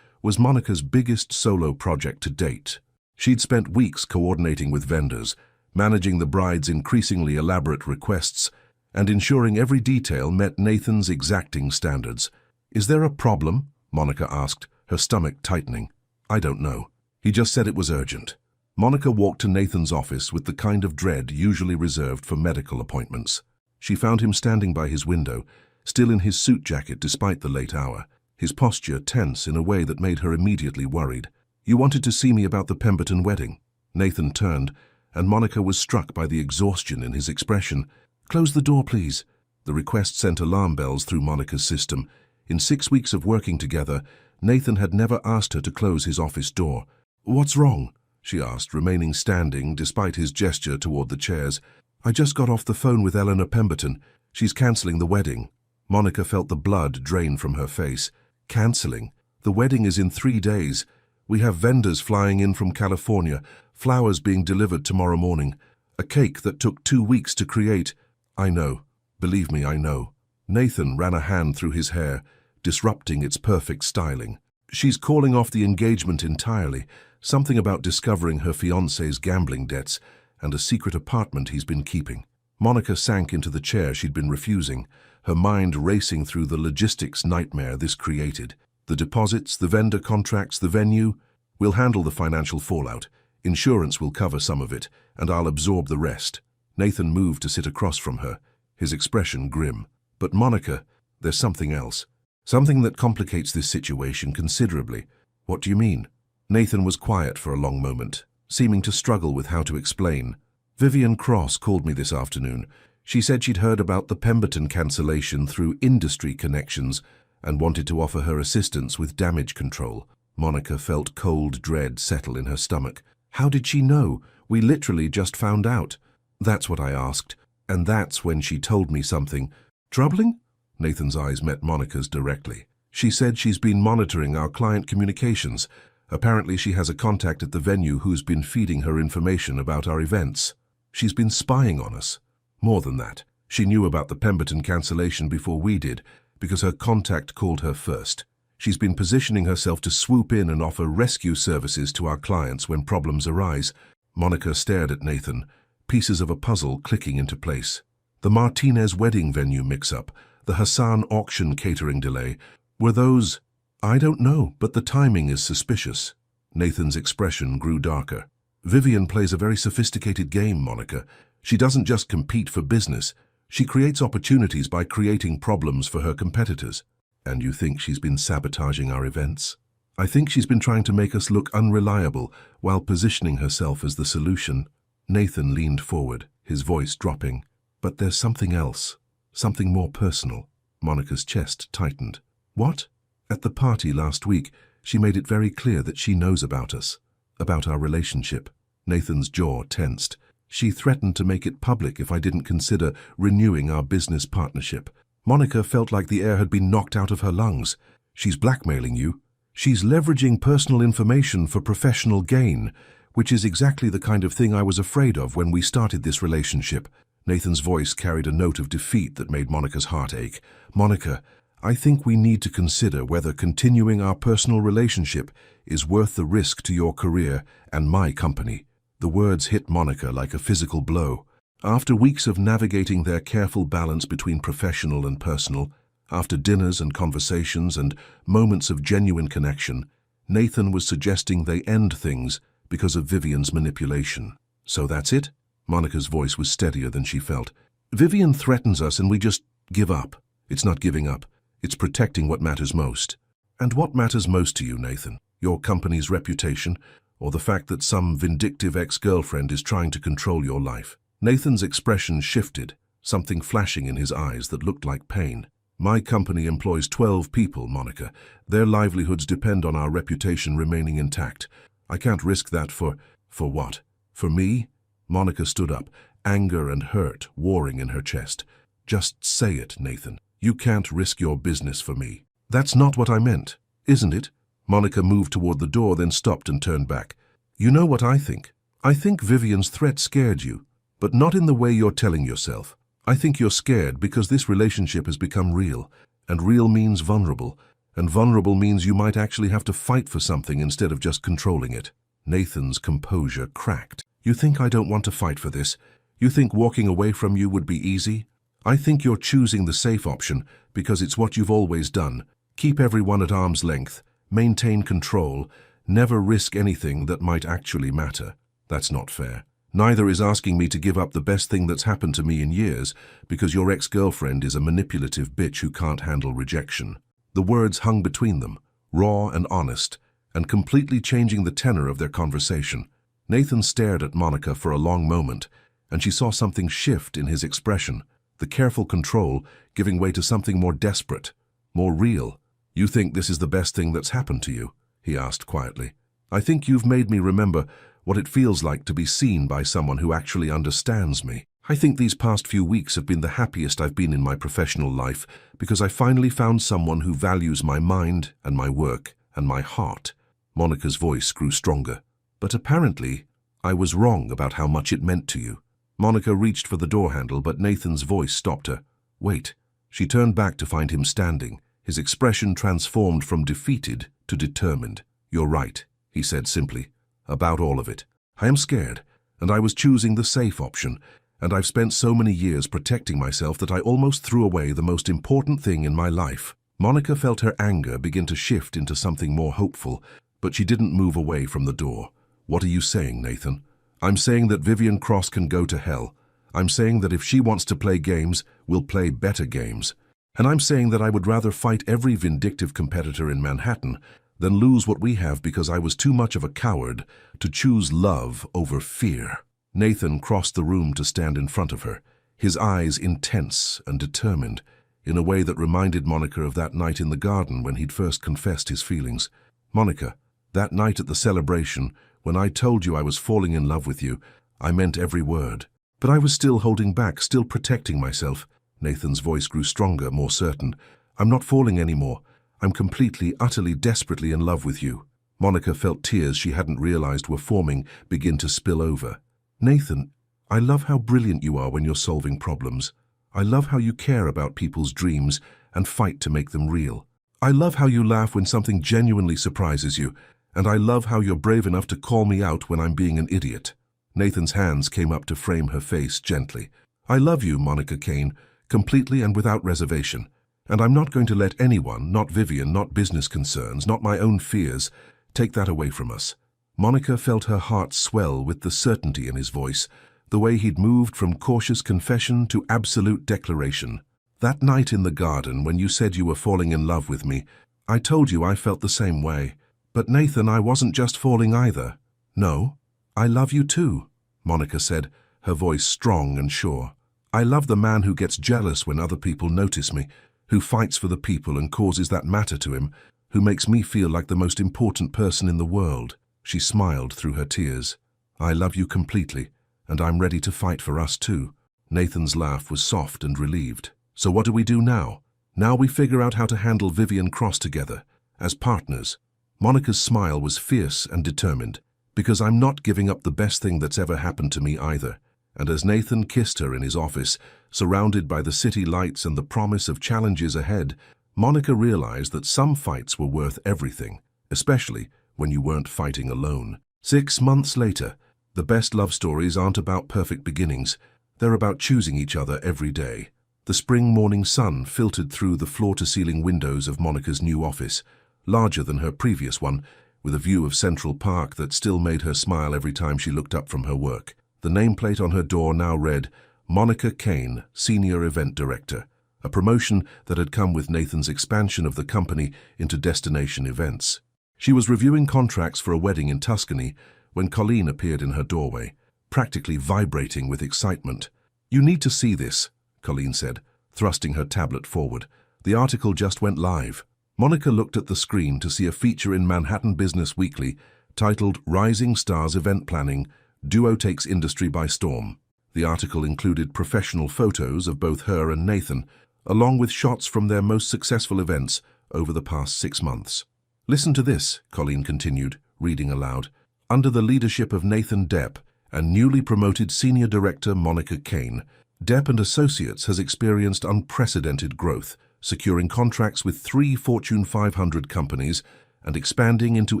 was Monica's biggest solo project to date. She'd spent weeks coordinating with vendors, managing the bride's increasingly elaborate requests, and ensuring every detail met Nathan's exacting standards. Is there a problem? Monica asked, her stomach tightening. I don't know. He just said it was urgent. Monica walked to Nathan's office with the kind of dread usually reserved for medical appointments. She found him standing by his window, still in his suit jacket despite the late hour, his posture tense in a way that made her immediately worried. You wanted to see me about the Pemberton wedding. Nathan turned, and Monica was struck by the exhaustion in his expression. Close the door, please. The request sent alarm bells through Monica's system. In 6 weeks of working together, Nathan had never asked her to close his office door. What's wrong? She asked, remaining standing despite his gesture toward the chairs. I just got off the phone with Eleanor Pemberton. She's cancelling the wedding. Monica felt the blood drain from her face. Cancelling? The wedding is in 3 days. We have vendors flying in from California, flowers being delivered tomorrow morning, a cake that took 2 weeks to create. I know. Believe me, I know. Nathan ran a hand through his hair, disrupting its perfect styling. She's calling off the engagement entirely, something about discovering her fiancé's gambling debts and a secret apartment he's been keeping. Monica sank into the chair she'd been refusing, her mind racing through the logistics nightmare this created. The deposits, the vendor contracts, the venue. We'll handle the financial fallout. Insurance will cover some of it, and I'll absorb the rest. Nathan moved to sit across from her, his expression grim. But Monica, there's something else. Something that complicates this situation considerably. What do you mean? Nathan was quiet for a long moment, seeming to struggle with how to explain. Vivian Cross called me this afternoon. She said she'd heard about the Pemberton cancellation through industry connections and wanted to offer her assistance with damage control. Monica felt cold dread settle in her stomach. How did she know? We literally just found out. That's what I asked, and that's when she told me something. Troubling? Nathan's eyes met Monica's directly. She said she's been monitoring our client communications. Apparently she has a contact at the venue who's been feeding her information about our events. She's been spying on us. More than that, she knew about the Pemberton cancellation before we did, because her contact called her first. She's been positioning herself to swoop in and offer rescue services to our clients when problems arise. Monica stared at Nathan, pieces of a puzzle clicking into place. The Martinez wedding venue mix-up, the Hassan auction catering delay, were those... I don't know, but the timing is suspicious. Nathan's expression grew darker. Vivian plays a very sophisticated game, Monica. She doesn't just compete for business. She creates opportunities by creating problems for her competitors. And you think she's been sabotaging our events? I think she's been trying to make us look unreliable while positioning herself as the solution. Nathan leaned forward, his voice dropping. But there's something else. Something more personal. Monica's chest tightened. What? At the party last week, she made it very clear that she knows about us, about our relationship. Nathan's jaw tensed. She threatened to make it public if I didn't consider renewing our business partnership. Monica felt like the air had been knocked out of her lungs. She's blackmailing you. She's leveraging personal information for professional gain, which is exactly the kind of thing I was afraid of when we started this relationship. Nathan's voice carried a note of defeat that made Monica's heart ache. Monica, I think we need to consider whether continuing our personal relationship is worth the risk to your career and my company. The words hit Monica like a physical blow. After weeks of navigating their careful balance between professional and personal, after dinners and conversations and moments of genuine connection, Nathan was suggesting they end things because of Vivian's manipulation. So that's it? Monica's voice was steadier than she felt. Vivian threatens us and we just give up. It's not giving up. It's protecting what matters most. And what matters most to you, Nathan? Your company's reputation, or the fact that some vindictive ex-girlfriend is trying to control your life? Nathan's expression shifted, something flashing in his eyes that looked like pain. My company employs 12 people, Monica. Their livelihoods depend on our reputation remaining intact. I can't risk that for what? For me? Monica stood up, anger and hurt warring in her chest. Just say it, Nathan. You can't risk your business for me. That's not what I meant, isn't it? Monica moved toward the door, then stopped and turned back. You know what I think? I think Vivian's threat scared you, but not in the way you're telling yourself. I think you're scared because this relationship has become real, and real means vulnerable, and vulnerable means you might actually have to fight for something instead of just controlling it. Nathan's composure cracked. You think I don't want to fight for this? You think walking away from you would be easy? I think you're choosing the safe option because it's what you've always done. Keep everyone at arm's length, maintain control, never risk anything that might actually matter. That's not fair. Neither is asking me to give up the best thing that's happened to me in years because your ex-girlfriend is a manipulative bitch who can't handle rejection. The words hung between them, raw and honest, and completely changing the tenor of their conversation. Nathan stared at Monica for a long moment, and she saw something shift in his expression, the careful control giving way to something more desperate, more real. You think this is the best thing that's happened to you? He asked quietly. I think you've made me remember what it feels like to be seen by someone who actually understands me. I think these past few weeks have been the happiest I've been in my professional life because I finally found someone who values my mind and my work and my heart. Monica's voice grew stronger. But apparently, I was wrong about how much it meant to you. Monica reached for the door handle, but Nathan's voice stopped her. Wait. She turned back to find him standing, his expression transformed from defeated to determined. You're right, he said simply. About all of it. I am scared, and I was choosing the safe option, and I've spent so many years protecting myself that I almost threw away the most important thing in my life. Monica felt her anger begin to shift into something more hopeful, but she didn't move away from the door. What are you saying, Nathan? I'm saying that Vivian Cross can go to hell. I'm saying that if she wants to play games, we'll play better games. And I'm saying that I would rather fight every vindictive competitor in Manhattan than lose what we have because I was too much of a coward to choose love over fear. Nathan crossed the room to stand in front of her, his eyes intense and determined, in a way that reminded Monica of that night in the garden when he'd first confessed his feelings. Monica, that night at the celebration, when I told you I was falling in love with you, I meant every word. But I was still holding back, still protecting myself. Nathan's voice grew stronger, more certain. I'm not falling anymore. I'm completely, utterly, desperately in love with you. Monica felt tears she hadn't realized were forming begin to spill over. Nathan, I love how brilliant you are when you're solving problems. I love how you care about people's dreams and fight to make them real. I love how you laugh when something genuinely surprises you, and I love how you're brave enough to call me out when I'm being an idiot. Nathan's hands came up to frame her face gently. I love you, Monica Kane, completely and without reservation. And I'm not going to let anyone, not Vivian, not business concerns, not my own fears, take that away from us. Monica felt her heart swell with the certainty in his voice, the way he'd moved from cautious confession to absolute declaration. That night in the garden when you said you were falling in love with me, I told you I felt the same way. But Nathan, I wasn't just falling either. No, I love you too, Monica said, her voice strong and sure. I love the man who gets jealous when other people notice me, who fights for the people and causes that matter to him, who makes me feel like the most important person in the world. She smiled through her tears. I love you completely, and I'm ready to fight for us too. Nathan's laugh was soft and relieved. So what do we do now? Now we figure out how to handle Vivian Cross together, as partners. Monica's smile was fierce and determined, because I'm not giving up the best thing that's ever happened to me either. And as Nathan kissed her in his office, surrounded by the city lights and the promise of challenges ahead, Monica realized that some fights were worth everything, especially when you weren't fighting alone. 6 months later, the best love stories aren't about perfect beginnings. They're about choosing each other every day. The spring morning sun filtered through the floor-to-ceiling windows of Monica's new office, larger than her previous one, with a view of Central Park that still made her smile every time she looked up from her work. The nameplate on her door now read, Monica Kane, Senior Event Director, a promotion that had come with Nathan's expansion of the company into destination events. She was reviewing contracts for a wedding in Tuscany when Colleen appeared in her doorway, practically vibrating with excitement. You need to see this, Colleen said, thrusting her tablet forward. The article just went live. Monica looked at the screen to see a feature in Manhattan Business Weekly titled Rising Stars Event Planning, Duo Takes Industry by Storm. The article included professional photos of both her and Nathan, along with shots from their most successful events over the past 6 months. Listen to this, Colleen continued, reading aloud. Under the leadership of Nathan Depp and newly promoted Senior Director Monica Kane, Depp & Associates has experienced unprecedented growth, securing contracts with 3 Fortune 500 companies and expanding into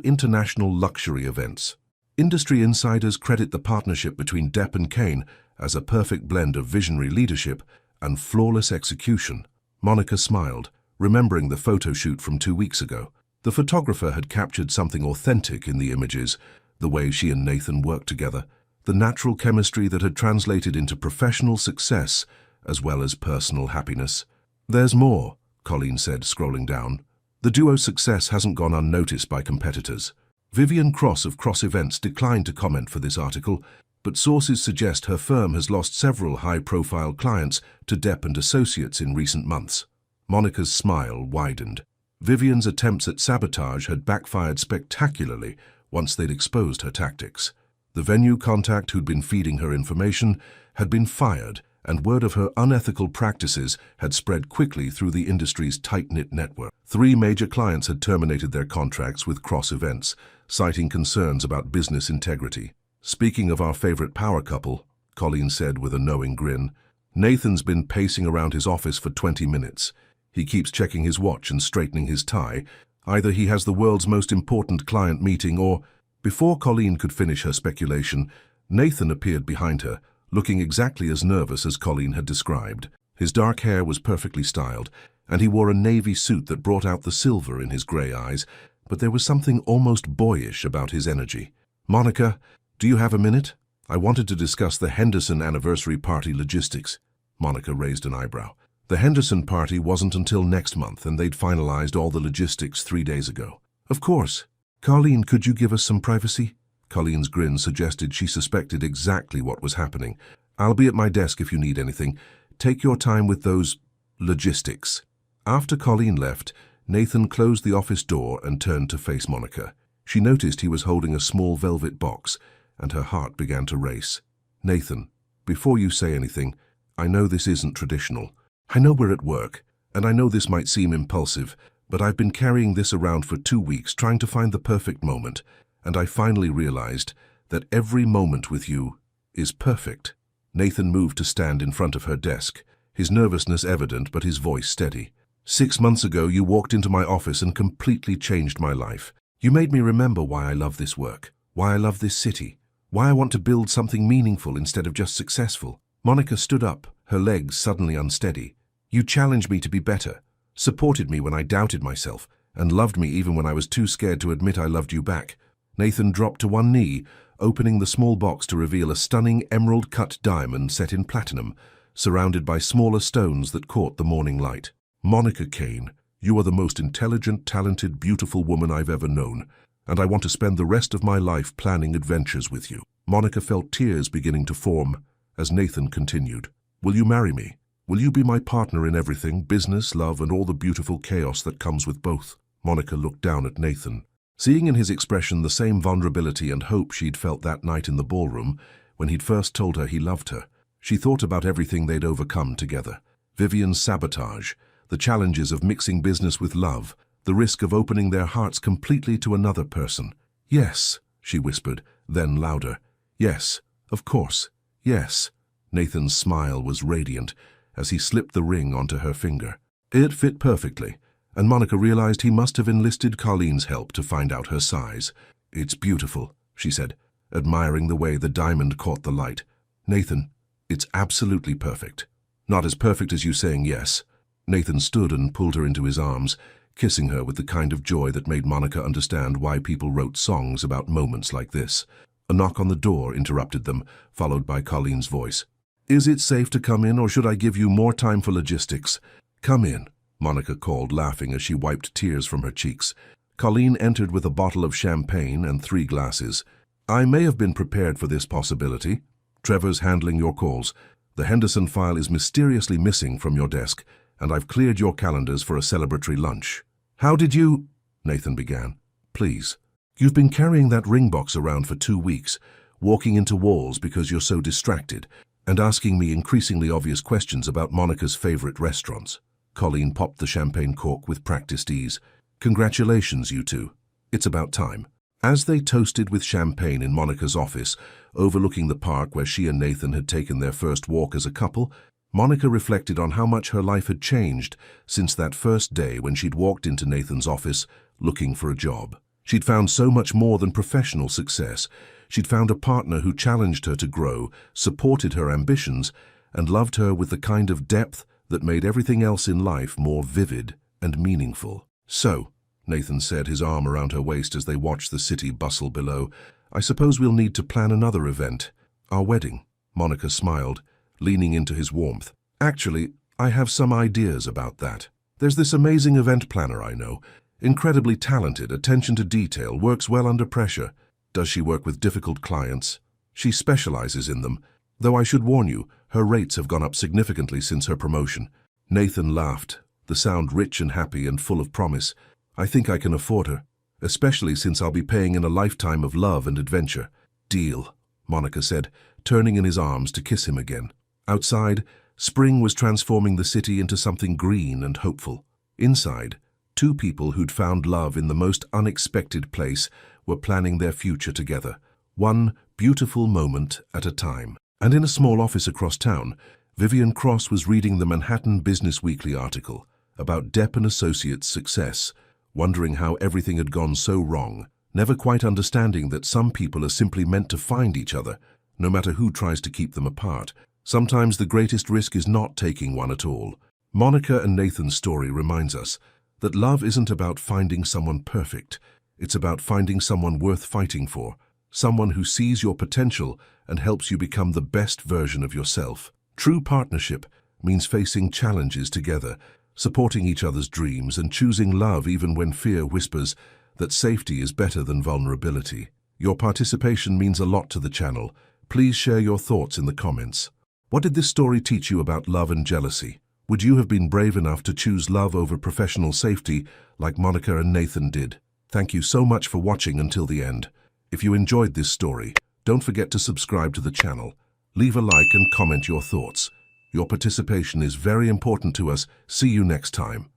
international luxury events. Industry insiders credit the partnership between Depp and Kane as a perfect blend of visionary leadership and flawless execution. Monica smiled, remembering the photo shoot from 2 weeks ago. The photographer had captured something authentic in the images, the way she and Nathan worked together, the natural chemistry that had translated into professional success as well as personal happiness. There's more, Colleen said, scrolling down. The duo's success hasn't gone unnoticed by competitors. Vivian Cross of Cross Events declined to comment for this article, but sources suggest her firm has lost several high-profile clients to Depp & Associates in recent months. Monica's smile widened. Vivian's attempts at sabotage had backfired spectacularly once they'd exposed her tactics. The venue contact who'd been feeding her information had been fired, and word of her unethical practices had spread quickly through the industry's tight-knit network. 3 major clients had terminated their contracts with Cross Events, citing concerns about business integrity. "Speaking of our favorite power couple," Colleen said with a knowing grin, "Nathan's been pacing around his office for 20 minutes. He keeps checking his watch and straightening his tie. Either he has the world's most important client meeting or—" Before Colleen could finish her speculation, Nathan appeared behind her, looking exactly as nervous as Colleen had described. His dark hair was perfectly styled, and he wore a navy suit that brought out the silver in his grey eyes, but there was something almost boyish about his energy. "Monica, do you have a minute? I wanted to discuss the Henderson anniversary party logistics." Monica raised an eyebrow. The Henderson party wasn't until next month, and they'd finalized all the logistics 3 days ago. "Of course. Colleen, could you give us some privacy?" Colleen's grin suggested she suspected exactly what was happening. "I'll be at my desk if you need anything. Take your time with those logistics." After Colleen left, Nathan closed the office door and turned to face Monica. She noticed he was holding a small velvet box, and her heart began to race. "Nathan, before you say anything, I know this isn't traditional. I know we're at work, and I know this might seem impulsive, but I've been carrying this around for 2 weeks trying to find the perfect moment, and I finally realized that every moment with you is perfect." Nathan moved to stand in front of her desk, his nervousness evident but his voice steady. "6 months ago, you walked into my office and completely changed my life. You made me remember why I love this work, why I love this city, why I want to build something meaningful instead of just successful." Monica stood up, her legs suddenly unsteady. "You challenged me to be better, supported me when I doubted myself, and loved me even when I was too scared to admit I loved you back." Nathan dropped to one knee, opening the small box to reveal a stunning emerald-cut diamond set in platinum, surrounded by smaller stones that caught the morning light. "Monica Kane, you are the most intelligent, talented, beautiful woman I've ever known, and I want to spend the rest of my life planning adventures with you." Monica felt tears beginning to form as Nathan continued. "Will you marry me? Will you be my partner in everything, business, love, and all the beautiful chaos that comes with both?" Monica looked down at Nathan, seeing in his expression the same vulnerability and hope she'd felt that night in the ballroom when he'd first told her he loved her. She thought about everything they'd overcome together. Vivian's sabotage, the challenges of mixing business with love, the risk of opening their hearts completely to another person. "Yes," she whispered, then louder. "Yes, of course, yes." Nathan's smile was radiant as he slipped the ring onto her finger. It fit perfectly, and Monica realized he must have enlisted Colleen's help to find out her size. "It's beautiful," she said, admiring the way the diamond caught the light. "Nathan, it's absolutely perfect. Not as perfect as you saying yes." Nathan stood and pulled her into his arms, kissing her with the kind of joy that made Monica understand why people wrote songs about moments like this. A knock on the door interrupted them, followed by Colleen's voice. "Is it safe to come in, or should I give you more time for logistics?" "Come in," Monica called, laughing as she wiped tears from her cheeks. Colleen entered with a bottle of champagne and 3 glasses. "I may have been prepared for this possibility. Trevor's handling your calls. The Henderson file is mysteriously missing from your desk, and I've cleared your calendars for a celebratory lunch." "How did you—" Nathan began. "Please. You've been carrying that ring box around for 2 weeks, walking into walls because you're so distracted, and asking me increasingly obvious questions about Monica's favorite restaurants." Colleen popped the champagne cork with practiced ease. "Congratulations, you two. It's about time." As they toasted with champagne in Monica's office, overlooking the park where she and Nathan had taken their first walk as a couple, Monica reflected on how much her life had changed since that first day when she'd walked into Nathan's office looking for a job. She'd found so much more than professional success. She'd found a partner who challenged her to grow, supported her ambitions, and loved her with the kind of depth that made everything else in life more vivid and meaningful. "So," Nathan said, his arm around her waist as they watched the city bustle below, "I suppose we'll need to plan another event. Our wedding." Monica smiled, leaning into his warmth. "Actually, I have some ideas about that. There's this amazing event planner I know. Incredibly talented, attention to detail, works well under pressure. Does she work with difficult clients? She specializes in them. Though I should warn you, her rates have gone up significantly since her promotion." Nathan laughed, the sound rich and happy and full of promise. "I think I can afford her, especially since I'll be paying in a lifetime of love and adventure." "Deal," Monica said, turning in his arms to kiss him again. Outside, spring was transforming the city into something green and hopeful. Inside, two people who'd found love in the most unexpected place were planning their future together, one beautiful moment at a time. And in a small office across town, Vivian Cross was reading the Manhattan Business Weekly article about Depp and Associates' success, wondering how everything had gone so wrong, never quite understanding that some people are simply meant to find each other, no matter who tries to keep them apart. Sometimes the greatest risk is not taking one at all. Monica and Nathan's story reminds us that love isn't about finding someone perfect. It's about finding someone worth fighting for, someone who sees your potential and helps you become the best version of yourself. True partnership means facing challenges together, supporting each other's dreams, and choosing love even when fear whispers that safety is better than vulnerability. Your participation means a lot to the channel. Please share your thoughts in the comments. What did this story teach you about love and jealousy? Would you have been brave enough to choose love over professional safety like Monica and Nathan did? Thank you so much for watching until the end. If you enjoyed this story, don't forget to subscribe to the channel. Leave a like and comment your thoughts. Your participation is very important to us. See you next time.